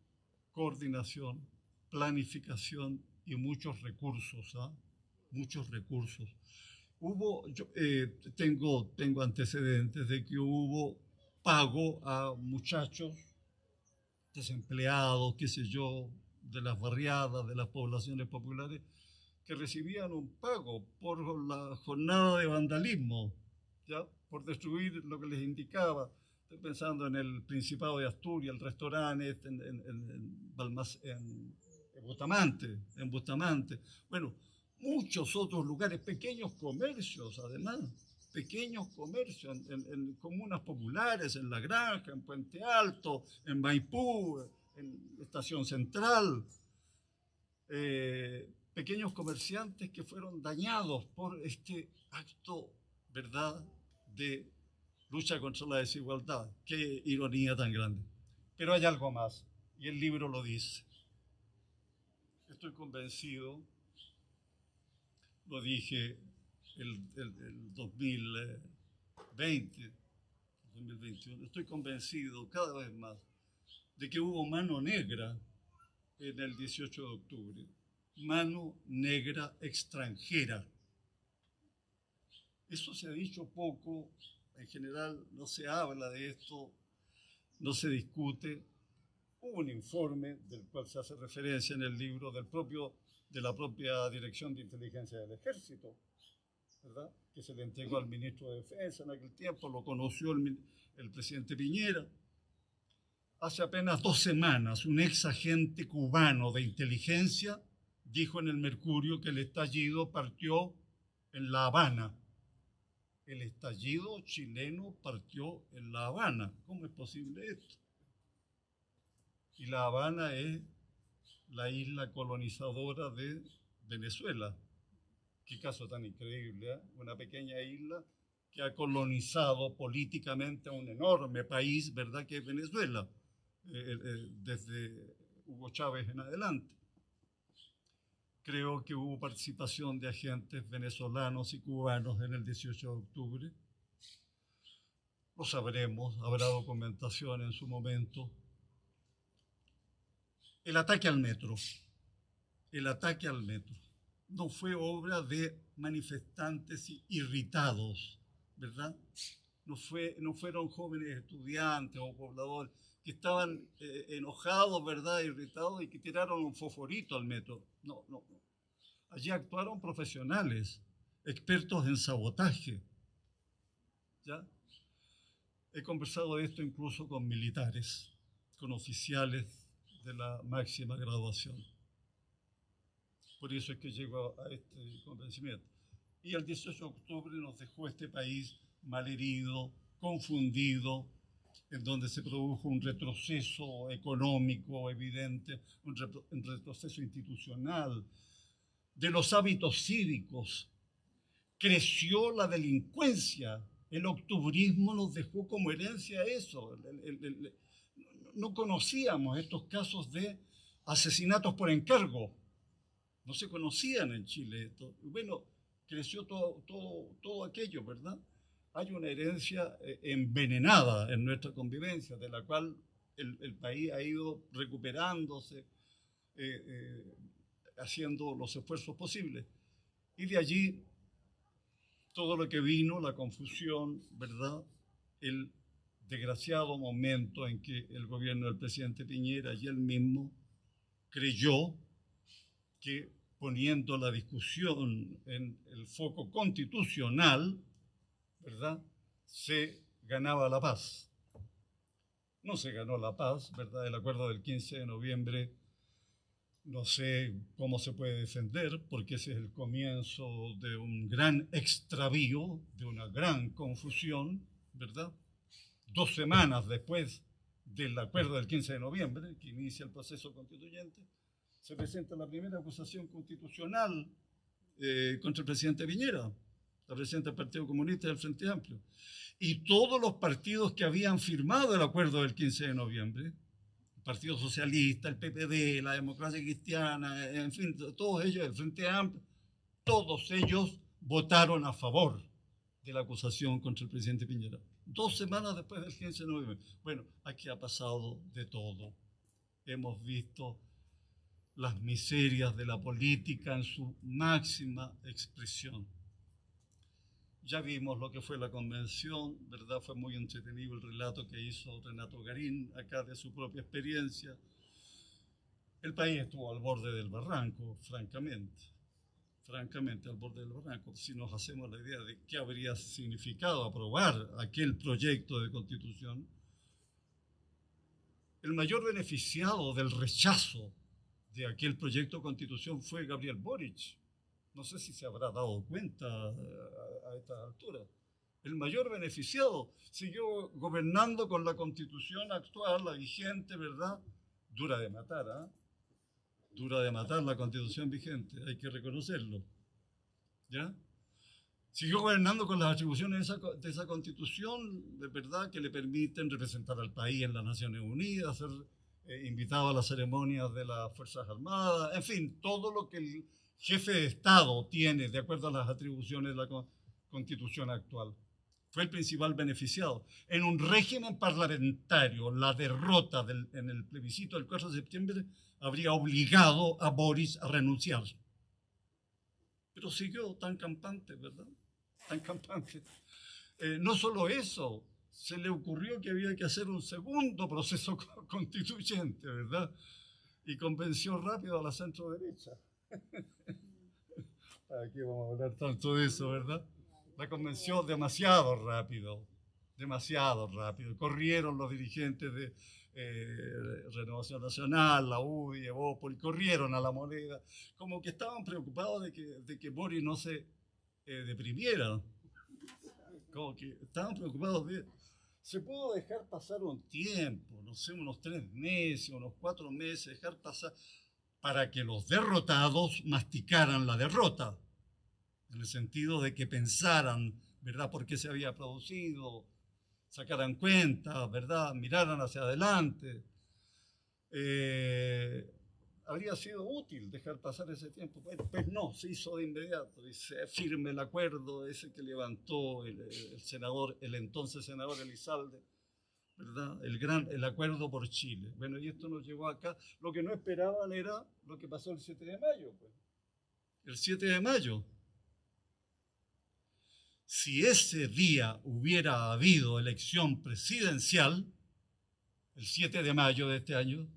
coordinación, planificación y muchos recursos, muchos recursos. tengo antecedentes de que hubo pago a muchachos desempleados, qué sé yo, de las barriadas, de las poblaciones populares, que recibían un pago por la jornada de vandalismo, ¿ya? Por destruir lo que les indicaba. Estoy pensando en el Principado de Asturias, el restaurante, en Bustamante. Bueno, muchos otros lugares, pequeños comercios además, pequeños comercios en comunas populares, en La Granja, en Puente Alto, en Maipú, en Estación Central. Pequeños comerciantes que fueron dañados por este acto, ¿verdad?, de lucha contra la desigualdad. Qué ironía tan grande. Pero hay algo más, y el libro lo dice. Estoy convencido, lo dije el 2020, 2021, estoy convencido cada vez más de que hubo mano negra en el 18 de octubre. Mano negra extranjera. Eso se ha dicho poco, en general no se habla de esto, no se discute. Hubo un informe del cual se hace referencia en el libro de la propia Dirección de Inteligencia del Ejército, ¿verdad?, que se le entregó al ministro de Defensa en aquel tiempo, lo conoció el presidente Piñera. Hace apenas 2 semanas, un ex agente cubano de inteligencia dijo en el Mercurio que el estallido partió en La Habana. El estallido chileno partió en La Habana. ¿Cómo es posible esto? Y La Habana es la isla colonizadora de Venezuela. Qué caso tan increíble, ¿eh? Una pequeña isla que ha colonizado políticamente a un enorme país, ¿verdad?, que es Venezuela, desde Hugo Chávez en adelante. Creo que hubo participación de agentes venezolanos y cubanos en el 18 de octubre. Lo sabremos, habrá documentación en su momento. El ataque al metro. El ataque al metro no fue obra de manifestantes irritados, ¿verdad? No fueron jóvenes estudiantes o pobladores que estaban enojados, ¿verdad?, irritados, y que tiraron un fosforito al metro. No. Allí actuaron profesionales, expertos en sabotaje, ¿ya? He conversado de esto incluso con militares, con oficiales de la máxima graduación. Por eso es que llego a este convencimiento. Y el 18 de octubre nos dejó este país malherido, confundido, en donde se produjo un retroceso económico evidente, un retroceso institucional, de los hábitos cívicos. Creció la delincuencia. El octubrismo nos dejó como herencia eso. No conocíamos estos casos de asesinatos por encargo. No se conocían en Chile esto. Bueno, creció todo aquello, ¿verdad? Hay una herencia envenenada en nuestra convivencia, de la cual el país ha ido recuperándose, haciendo los esfuerzos posibles. Y de allí todo lo que vino, la confusión, ¿verdad?, el desgraciado momento en que el gobierno del presidente Piñera y él mismo creyó que poniendo la discusión en el foco constitucional, ¿verdad?, se ganaba la paz. No se ganó la paz, ¿verdad? El acuerdo del 15 de noviembre no sé cómo se puede defender, porque ese es el comienzo de un gran extravío, de una gran confusión, ¿verdad? 2 semanas después del acuerdo del 15 de noviembre, que inicia el proceso constituyente, se presenta la primera acusación constitucional contra el presidente Piñera, la presidenta del Partido Comunista y del Frente Amplio. Y todos los partidos que habían firmado el acuerdo del 15 de noviembre, el Partido Socialista, el PPD, la Democracia Cristiana, en fin, todos ellos, el Frente Amplio, todos ellos votaron a favor de la acusación contra el presidente Piñera. 2 semanas después del 15 de noviembre. Bueno, aquí ha pasado de todo. Hemos visto las miserias de la política en su máxima expresión. Ya vimos lo que fue la convención, ¿verdad? Fue muy entretenido el relato que hizo Renato Garín acá de su propia experiencia. El país estuvo al borde del barranco, francamente, al borde del barranco. Si nos hacemos la idea de qué habría significado aprobar aquel proyecto de constitución, el mayor beneficiado del rechazo de aquel proyecto de constitución fue Gabriel Boric. No sé si se habrá dado cuenta a estas alturas. El mayor beneficiado siguió gobernando con la constitución actual, la vigente, ¿verdad? Dura de matar, ¿ah? Dura de matar la constitución vigente, hay que reconocerlo. ¿Ya? Siguió gobernando con las atribuciones de esa constitución, de verdad, que le permiten representar al país en las Naciones Unidas, ser invitado a las ceremonias de las Fuerzas Armadas, en fin, todo lo que el jefe de Estado tiene de acuerdo a las atribuciones de la constitución actual. Fue el principal beneficiado. En un régimen parlamentario, la derrota en el plebiscito del 4 de septiembre habría obligado a Boris a renunciar. Pero siguió tan campante, ¿verdad? Tan campante. No solo eso, se le ocurrió que había que hacer un segundo proceso constituyente, ¿verdad? Y convenció rápido a la centro-derecha. Aquí vamos a hablar tanto de eso, ¿verdad? La convenció demasiado rápido. Corrieron los dirigentes de Renovación Nacional, la UDI, Evópolis, corrieron a La Moneda, como que estaban preocupados de que Boris no se deprimiera. Como que estaban preocupados de... Se pudo dejar pasar un tiempo, no sé, unos 3 meses, unos 4 meses, dejar pasar para que los derrotados masticaran la derrota, en el sentido de que pensaran, ¿verdad?, por qué se había producido, sacaran cuenta, ¿verdad?, miraran hacia adelante. Habría sido útil dejar pasar ese tiempo. Bueno, pues no, se hizo de inmediato. Dice, firme el acuerdo ese que levantó el entonces senador Elizalde, ¿verdad? El acuerdo por Chile. Bueno, y esto nos llevó acá. Lo que no esperaban era lo que pasó el 7 de mayo. Pues. El 7 de mayo. Si ese día hubiera habido elección presidencial, el 7 de mayo de este año,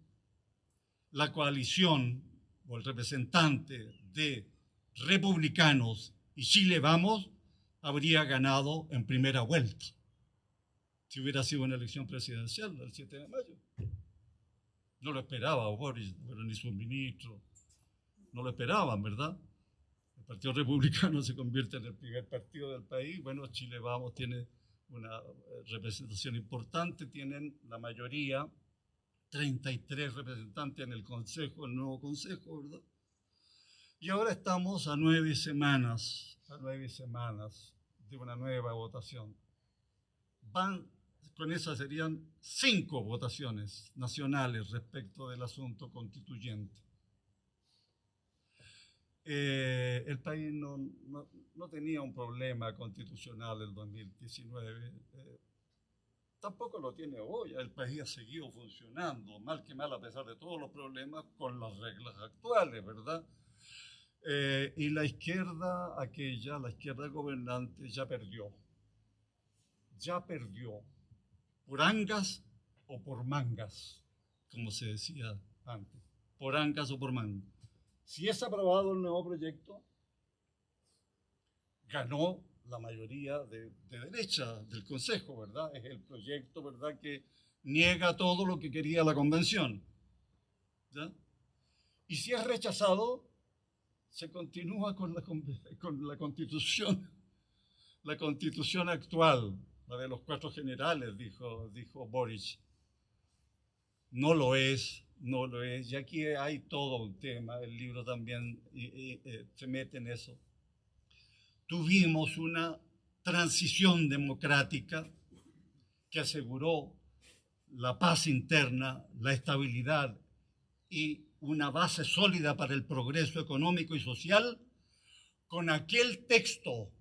la coalición o el representante de Republicanos y Chile Vamos habría ganado en primera vuelta. Si hubiera sido una elección presidencial el 7 de mayo. No lo esperaba Boris, ni sus ministros, no lo esperaban, ¿verdad? El Partido Republicano se convierte en el primer partido del país. Bueno, Chile Vamos tiene una representación importante, tienen la mayoría, 33 representantes en el Consejo, el nuevo Consejo, ¿verdad? Y ahora estamos a 9 semanas de una nueva votación. Con esas serían 5 votaciones nacionales respecto del asunto constituyente. El país no tenía un problema constitucional en 2019. Tampoco lo tiene hoy. El país ha seguido funcionando, mal que mal, a pesar de todos los problemas, con las reglas actuales, ¿verdad? Y la izquierda gobernante, ya perdió. Por angas o por mangas, como se decía antes. Por angas o por mangas. Si es aprobado el nuevo proyecto, ganó la mayoría de derecha del Consejo, ¿verdad? Es el proyecto, ¿verdad?, que niega todo lo que quería la Convención. ¿Ya? Y si es rechazado, se continúa con la Constitución actual, la de los 4 generales, dijo Boric. No lo es. Y aquí hay todo un tema, el libro también se mete en eso. Tuvimos una transición democrática que aseguró la paz interna, la estabilidad y una base sólida para el progreso económico y social con aquel texto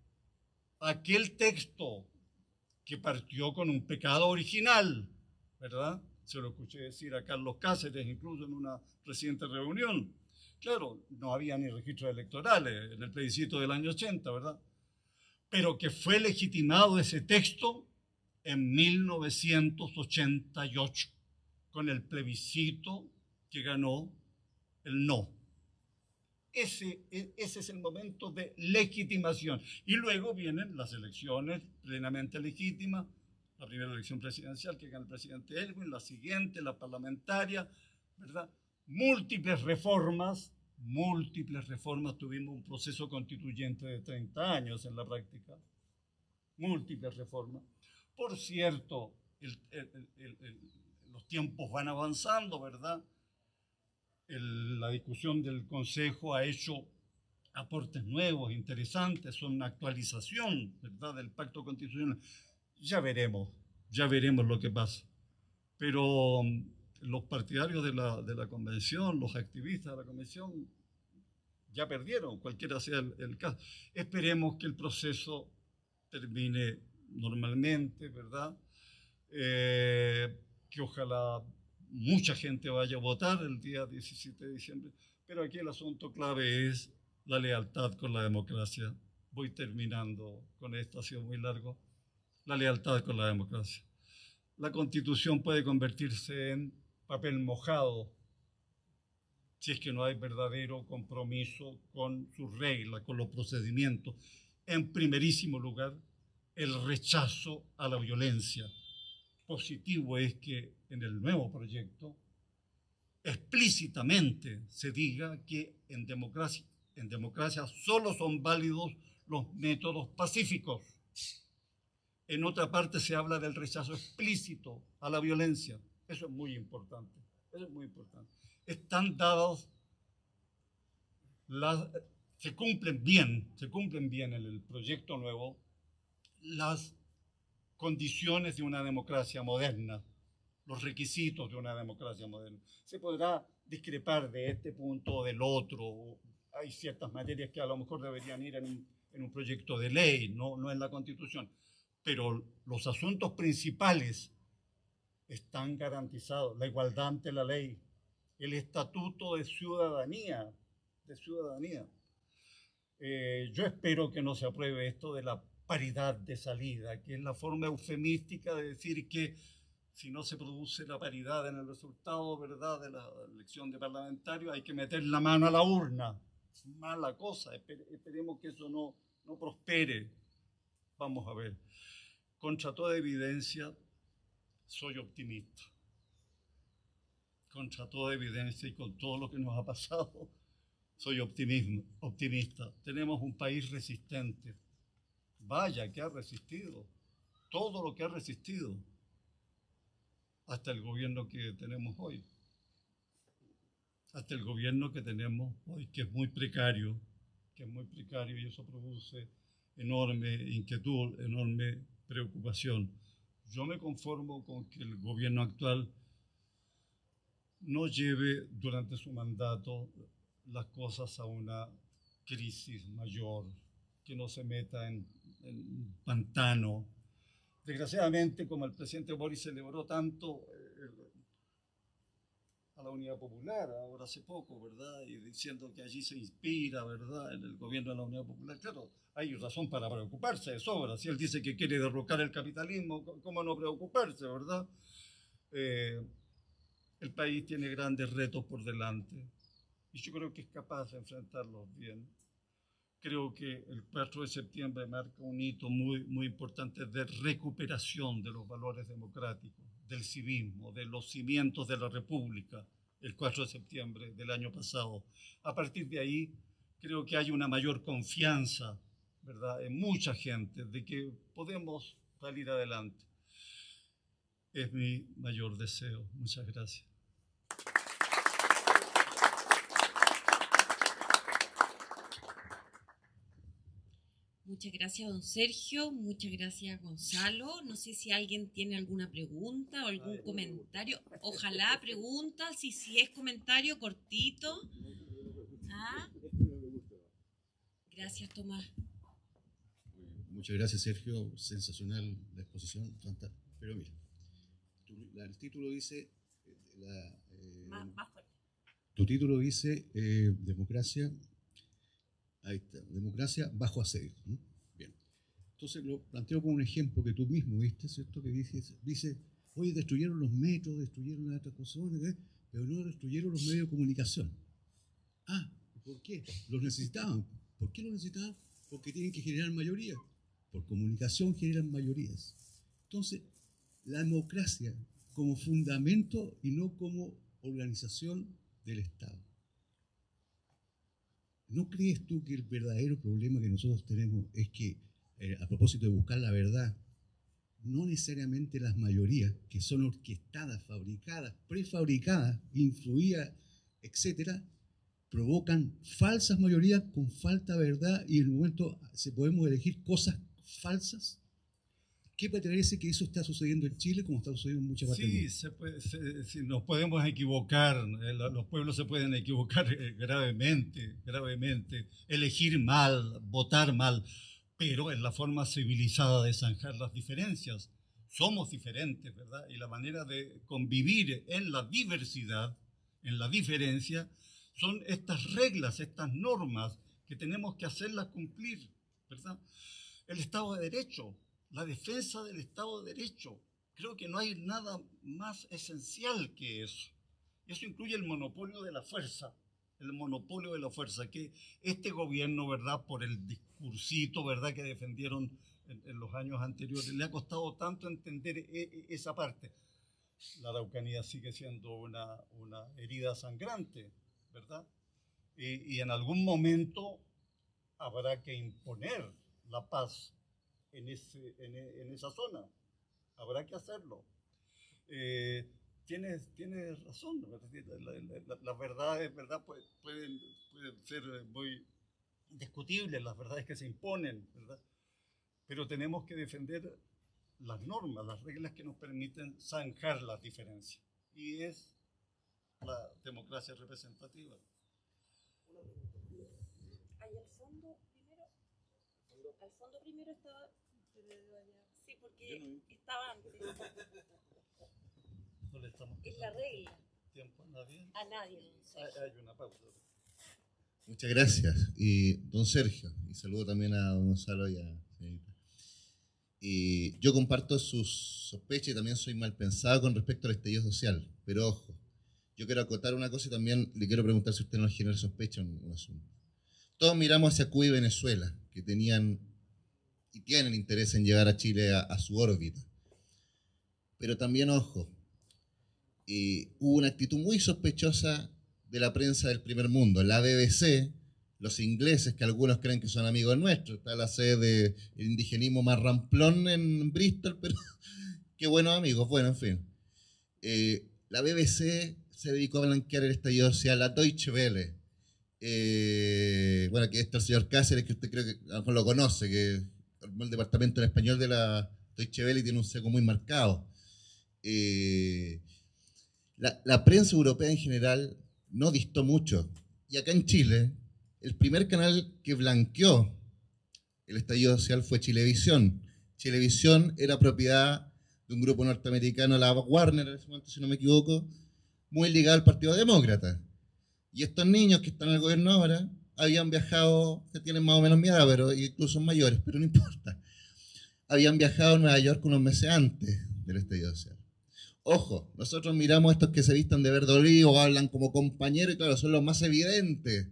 que partió con un pecado original, ¿verdad? Se lo escuché decir a Carlos Cáceres incluso en una reciente reunión. Claro, no había ni registros electorales en el plebiscito del año 80, ¿verdad? pero que fue legitimado ese texto en 1988, con el plebiscito que ganó el no. Ese es el momento de legitimación. Y luego vienen las elecciones plenamente legítimas, la primera elección presidencial que gana el presidente Elwin, la siguiente, la parlamentaria, ¿verdad? Múltiples reformas, tuvimos un proceso constituyente de 30 años en la práctica, múltiples reformas. Por cierto, los tiempos van avanzando, ¿verdad? La discusión del Consejo ha hecho aportes nuevos, interesantes, son una actualización, ¿verdad?, del pacto constitucional. Ya veremos lo que pasa. Pero los partidarios de la convención, los activistas de la convención, ya perdieron, cualquiera sea el caso. Esperemos que el proceso termine normalmente, ¿verdad? Que ojalá mucha gente vaya a votar el día 17 de diciembre, pero aquí el asunto clave es la lealtad con la democracia. Voy terminando con esto, ha sido muy largo. La lealtad con la democracia. La Constitución puede convertirse en papel mojado si es que no hay verdadero compromiso con sus reglas, con los procedimientos. En primerísimo lugar, el rechazo a la violencia. Positivo es que en el nuevo proyecto explícitamente se diga que en democracia solo son válidos los métodos pacíficos. En otra parte se habla del rechazo explícito a la violencia. Eso es muy importante. Están dados, se cumplen bien en el proyecto nuevo las condiciones de una democracia moderna, los requisitos de una democracia moderna. Se podrá discrepar de este punto o del otro. Hay ciertas materias que a lo mejor deberían ir en un proyecto de ley, no en la Constitución. Pero los asuntos principales están garantizados. La igualdad ante la ley, el estatuto de ciudadanía. Yo espero que no se apruebe esto de la paridad de salida, que es la forma eufemística de decir que si no se produce la paridad en el resultado, ¿verdad?, de la elección de parlamentarios, hay que meter la mano a la urna. Mala cosa. Esperemos que eso no prospere. Vamos a ver. Contra toda evidencia, soy optimista. Contra toda evidencia y con todo lo que nos ha pasado, soy optimista. Tenemos un país resistente. Vaya, que ha resistido. Todo lo que ha resistido. Hasta el gobierno que tenemos hoy. Que es muy precario. Y eso produce enorme inquietud, enorme preocupación. Yo me conformo con que el gobierno actual no lleve durante su mandato las cosas a una crisis mayor, que no se meta en pantano. Desgraciadamente, como el presidente Boris celebró tanto a la Unidad Popular, ahora hace poco, ¿verdad? Y diciendo que allí se inspira, ¿verdad?, en el gobierno de la Unidad Popular. Claro, hay razón para preocuparse de sobra. Si él dice que quiere derrocar el capitalismo, ¿cómo no preocuparse, verdad? El país tiene grandes retos por delante y yo creo que es capaz de enfrentarlos bien. Creo que el 4 de septiembre marca un hito muy importante de recuperación de los valores democráticos, del civismo, de los cimientos de la República, el 4 de septiembre del año pasado. A partir de ahí, creo que hay una mayor confianza, ¿verdad?, en mucha gente de que podemos salir adelante. Es mi mayor deseo. Muchas gracias. Muchas gracias, don Sergio. Muchas gracias, Gonzalo. No sé si alguien tiene alguna pregunta o algún comentario. Ojalá pregunta, si es comentario cortito. ¿Ah? Gracias, Tomás. Muchas gracias, Sergio. Sensacional la exposición. Pero mira, el título dice... Más fuerte. Tu título dice democracia... Ahí está, democracia bajo asedio, ¿no? Bien. Entonces lo planteo como un ejemplo que tú mismo viste, ¿cierto? Que dice, oye, destruyeron los metros, destruyeron las otras cosas, pero no destruyeron los medios de comunicación. Ah, ¿por qué? Los necesitaban. ¿Por qué los necesitaban? Porque tienen que generar mayoría. Por comunicación generan mayorías. Entonces, la democracia como fundamento y no como organización del Estado. ¿No crees tú que el verdadero problema que nosotros tenemos es que, a propósito de buscar la verdad, no necesariamente las mayorías, que son orquestadas, fabricadas, prefabricadas, influidas, etcétera, provocan falsas mayorías con falta de verdad y en el momento se podemos elegir cosas falsas? ¿Qué te parece que eso está sucediendo en Chile como está sucediendo en muchas partes del mundo? Sí, nos podemos equivocar, los pueblos se pueden equivocar gravemente, elegir mal, votar mal, pero es la forma civilizada de zanjar las diferencias. Somos diferentes, ¿verdad? Y la manera de convivir en la diversidad, en la diferencia, son estas reglas, estas normas que tenemos que hacerlas cumplir, ¿verdad? El Estado de Derecho, la defensa del Estado de Derecho. Creo que no hay nada más esencial que eso. Eso incluye el monopolio de la fuerza, que este gobierno, ¿verdad?, por el discursito, ¿verdad?, que defendieron en los años anteriores, le ha costado tanto entender esa parte. La Araucanía sigue siendo una herida sangrante, ¿verdad? Y en algún momento habrá que imponer la paz en esa zona. Habrá que hacerlo. Tienes razón. Las verdades, ¿verdad?, pueden ser muy discutibles, las verdades que se imponen, ¿verdad? Pero tenemos que defender las normas, las reglas que nos permiten zanjar las diferencias. Y es la democracia representativa. Ahí al fondo primero estaba... Sí, porque estaba antes. No le estamos Es la regla. ¿Tiempo a nadie? A nadie. Hay una pausa. Muchas gracias. Y don Sergio, y saludo también a don Gonzalo y a señorita. Y yo comparto sus sospechas y también soy mal pensado con respecto al estallido social. Pero ojo, yo quiero acotar una cosa y también le quiero preguntar si usted nos genera sospecha en un asunto. Todos miramos hacia Cuba y Venezuela, que tenían y tienen interés en llegar a Chile a su órbita. Pero también, ojo, hubo una actitud muy sospechosa de la prensa del primer mundo. La BBC, los ingleses, que algunos creen que son amigos nuestros, está la sede del indigenismo más ramplón en Bristol, pero qué buenos amigos, bueno, en fin. La BBC se dedicó a blanquear el estallido social, la Deutsche Welle. Bueno, que está el señor Cáceres, que usted creo que a lo mejor lo conoce, que formó el departamento en español de la Deutsche Welle y tiene un seco muy marcado. La prensa europea en general no distó mucho. Y acá en Chile, el primer canal que blanqueó el estallido social fue Chilevisión. Chilevisión era propiedad de un grupo norteamericano, la Warner, en ese momento, si no me equivoco, muy ligado al Partido Demócrata. Y estos niños que están en el gobierno ahora habían viajado, que tienen más o menos mi edad, pero incluso son mayores, pero no importa. Habían viajado a Nueva York unos meses antes del estallido social. Ojo, nosotros miramos a estos que se vistan de verde olivo, hablan como compañeros y claro, son los más evidentes.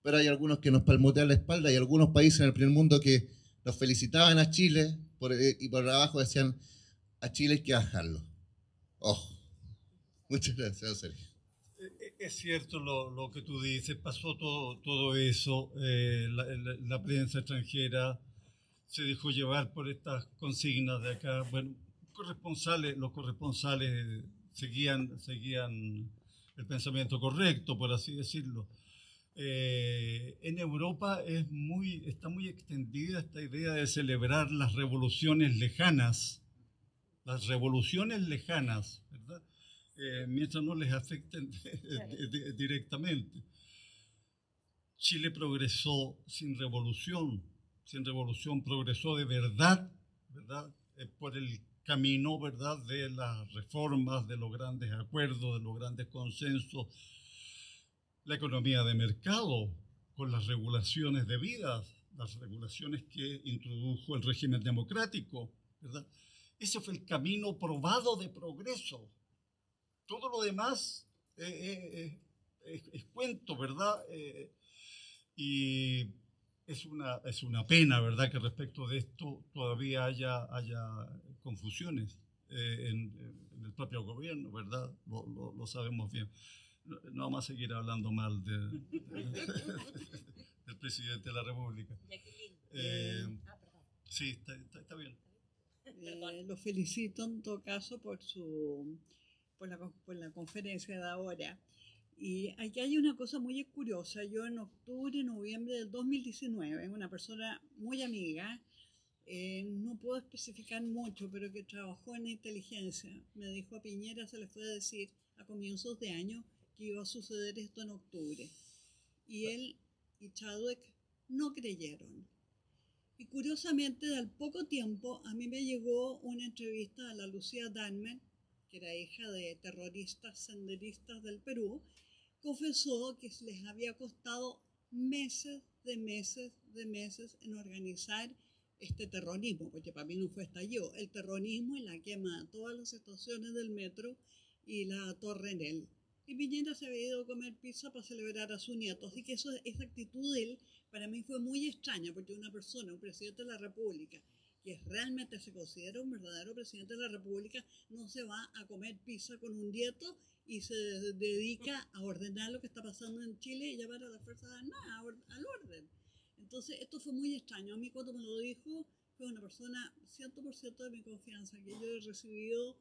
Pero hay algunos que nos palmotean la espalda y algunos países en el primer mundo que nos felicitaban a Chile y por abajo decían, a Chile hay que bajarlo. Ojo. Muchas gracias, Sergio. Es cierto lo que tú dices, pasó todo eso, la prensa extranjera se dejó llevar por estas consignas de acá. Bueno, los corresponsales seguían el pensamiento correcto, por así decirlo. En Europa está muy extendida esta idea de celebrar las revoluciones lejanas, ¿verdad? Mientras no les afecten directamente. Chile progresó sin revolución progresó de verdad, por el camino, ¿verdad?, de las reformas, de los grandes acuerdos, de los grandes consensos, la economía de mercado, con las regulaciones debidas, las regulaciones que introdujo el régimen democrático, ¿verdad? Ese fue el camino probado de progreso. Todo lo demás es cuento, ¿verdad? Y es una pena, ¿verdad?, que respecto de esto todavía haya confusiones en el propio gobierno, ¿verdad? Lo sabemos bien. No vamos a seguir hablando mal del presidente de la República. Sí, está bien. Lo felicito en todo caso por la conferencia de ahora. Y aquí hay una cosa muy curiosa. Yo en octubre, noviembre del 2019, una persona muy amiga, no puedo especificar mucho, pero que trabajó en inteligencia, me dijo: a Piñera se le fue a decir a comienzos de año que iba a suceder esto en octubre. Y él y Chadwick no creyeron. Y curiosamente, al poco tiempo, a mí me llegó una entrevista a la Lucía Danman, que era hija de terroristas senderistas del Perú. Confesó que les había costado meses en organizar este terrorismo, porque para mí no fue estallido, el terrorismo y la quema de todas las estaciones del metro y la Torre Enel. Y Piñera se había ido a comer pizza para celebrar a su nieto, así que esa actitud de él para mí fue muy extraña, porque una persona, un presidente de la República, que realmente se considera un verdadero presidente de la República, no se va a comer pizza con un nieto y se dedica a ordenar lo que está pasando en Chile y llevar a las Fuerzas Armadas al orden. Entonces, esto fue muy extraño. A mí cuando me lo dijo, fue una persona 100% de mi confianza, que yo he recibido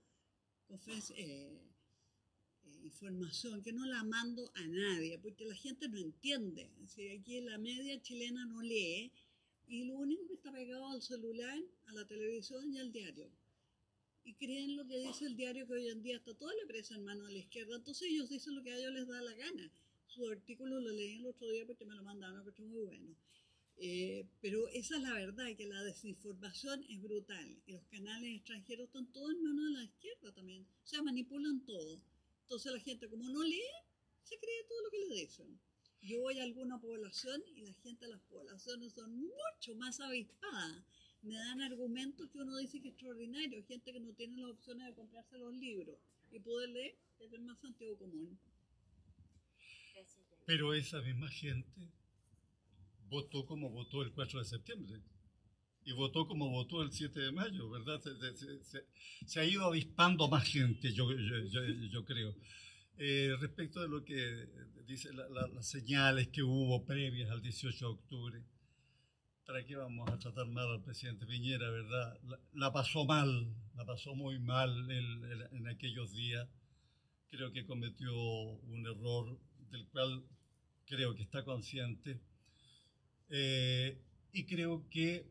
información que no la mando a nadie, porque la gente no entiende. Si aquí la media chilena no lee, y lo único que está pegado al celular, a la televisión y al diario. Y creen lo que dice el diario, que hoy en día está toda la presa en manos de la izquierda, entonces ellos dicen lo que a ellos les da la gana. Su artículo lo leí el otro día porque me lo mandaron, porque es muy bueno. Pero esa es la verdad, que la desinformación es brutal. Y los canales extranjeros están todos en manos de la izquierda también. O sea, manipulan todo. Entonces la gente, como no lee, se cree todo lo que le dicen. Yo voy a alguna población y la gente de las poblaciones son mucho más avispadas. Me dan argumentos que uno dice que es extraordinario. Gente que no tiene las opciones de comprarse los libros y poder leer, es el más sentido común. Pero esa misma gente votó como votó el 4 de septiembre y votó como votó el 7 de mayo, ¿verdad? Se ha ido avispando más gente, yo creo. Respecto de lo que dice las señales que hubo previas al 18 de octubre, ¿para qué vamos a tratar mal al presidente Piñera, verdad? La pasó mal, la pasó muy mal en aquellos días. Creo que cometió un error del cual creo que está consciente. Y creo que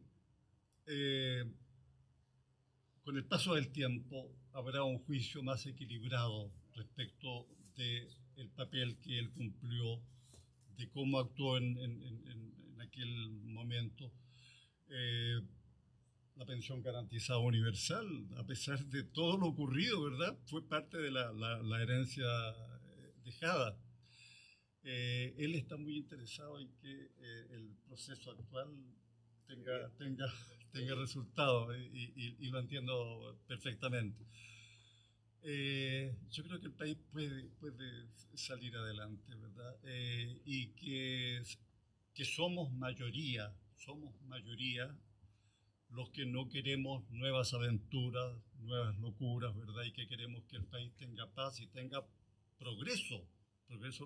con el paso del tiempo habrá un juicio más equilibrado respecto del papel que él cumplió, de cómo actuó en aquel momento. La pensión garantizada universal, a pesar de todo lo ocurrido, ¿verdad?, fue parte de la herencia dejada. Él está muy interesado en que el proceso actual tenga resultados y lo entiendo perfectamente. Yo creo que el país puede salir adelante, ¿verdad? Y que somos mayoría los que no queremos nuevas aventuras, nuevas locuras, ¿verdad? Y que queremos que el país tenga paz y tenga progreso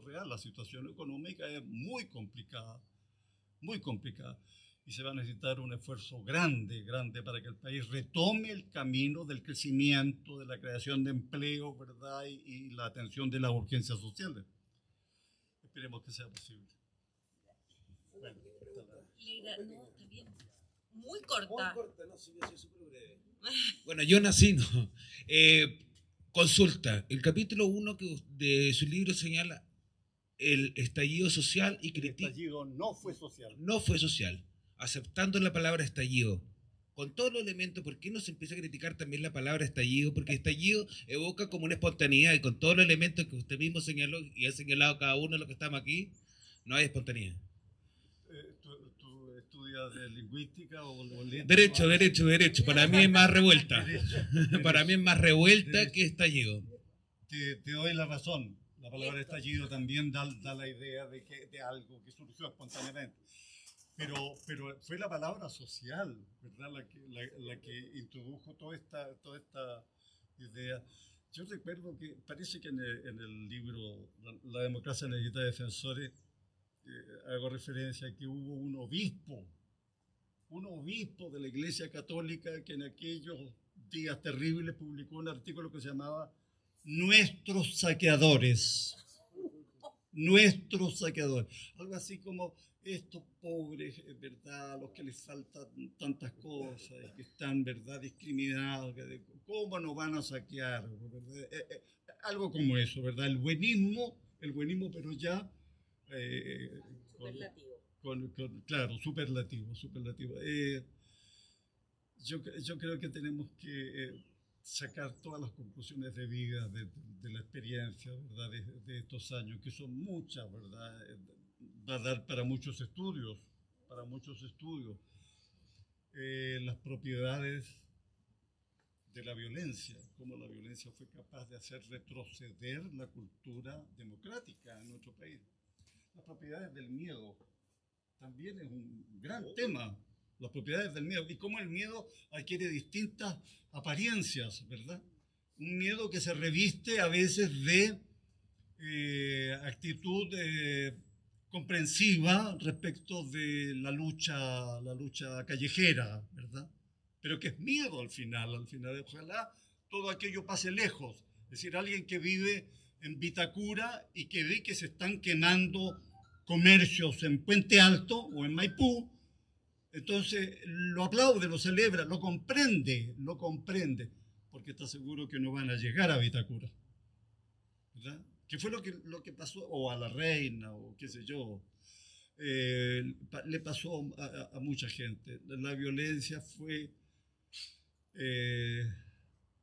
real. La situación económica es muy complicada, y se va a necesitar un esfuerzo grande para que el país retome el camino del crecimiento, de la creación de empleo, ¿verdad? Y la atención de las urgencias sociales. Esperemos que sea posible. Bueno, Leira, no, está bien. Muy corta. No, sí, yo soy súper breve. Bueno, yo nací, ¿no? Consulta, el capítulo 1 de su libro señala el estallido social y el critica. estallido no fue social. No fue social, aceptando la palabra estallido. Con todos los elementos, ¿por qué no se empieza a criticar también la palabra estallido? Porque estallido evoca como una espontaneidad, y con todos los elementos que usted mismo señaló y ha señalado cada uno de los que estamos aquí, no hay espontaneidad. Tú estudias estudias de lingüística o letras? Derecho. Para mí es más revuelta. Derecho. Para mí es más revuelta Derecho. que estallido. Te doy la razón. La palabra estallido también da la idea de algo que surgió espontáneamente. Pero fue la palabra social, ¿verdad? La que introdujo toda esta idea. Yo recuerdo que parece que en el libro La democracia necesita defensores, hago referencia a que hubo un obispo de la Iglesia Católica que en aquellos días terribles publicó un artículo que se llamaba Nuestros saqueadores. Nuestros saqueadores. Algo así como estos pobres, ¿verdad? A los que les faltan tantas cosas, y que están, ¿verdad?, discriminados. ¿Cómo nos van a saquear? ¿Verdad? Algo como eso, ¿verdad? El buenismo, pero ya... claro, superlativo. Yo creo que tenemos que sacar todas las conclusiones de vida de la experiencia, ¿verdad? De estos años, que son muchas, ¿verdad? Va a dar para muchos estudios. Las propiedades de la violencia, cómo la violencia fue capaz de hacer retroceder la cultura democrática en nuestro país. Las propiedades del miedo también es un gran tema, las propiedades del miedo, y cómo el miedo adquiere distintas apariencias, ¿verdad? Un miedo que se reviste a veces de actitud comprensiva respecto de la lucha callejera, ¿verdad? Pero que es miedo al final, ojalá todo aquello pase lejos, es decir, alguien que vive en Vitacura y que ve que se están quemando comercios en Puente Alto o en Maipú, entonces lo aplaude, lo celebra, lo comprende, porque está seguro que no van a llegar a Vitacura, ¿verdad? ¿Qué fue lo que pasó? O a La Reina, o qué sé yo. Le pasó a mucha gente. La violencia fue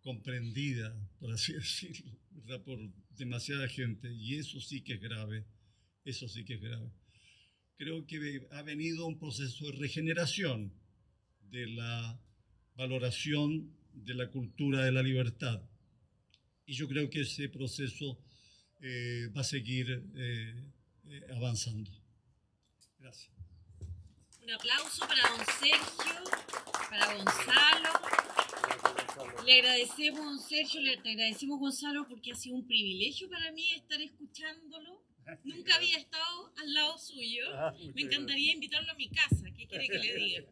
comprendida, por así decirlo, ¿verdad?, por demasiada gente, y eso sí que es grave. Creo que ha venido un proceso de regeneración de la valoración de la cultura de la libertad. Y yo creo que ese proceso va a seguir avanzando. Gracias. Un aplauso para don Sergio, para Gonzalo. Le agradecemos, don Sergio, le agradecemos, Gonzalo, porque ha sido un privilegio para mí estar escuchándolo. Nunca había estado al lado suyo. Me encantaría invitarlo a mi casa. ¿Qué quiere que le diga?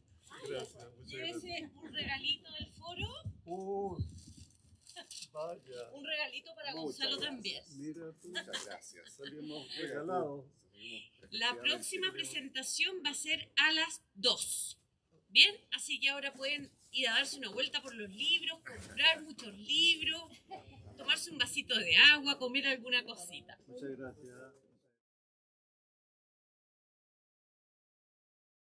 Llévese un regalito del foro. Vaya. Un regalito para Gonzalo también. Mira tú. Muchas gracias. Salimos regalados. La próxima presentación va a ser a las 2. Bien, así que ahora pueden ir a darse una vuelta por los libros, comprar muchos libros, tomarse un vasito de agua, comer alguna cosita. Muchas gracias.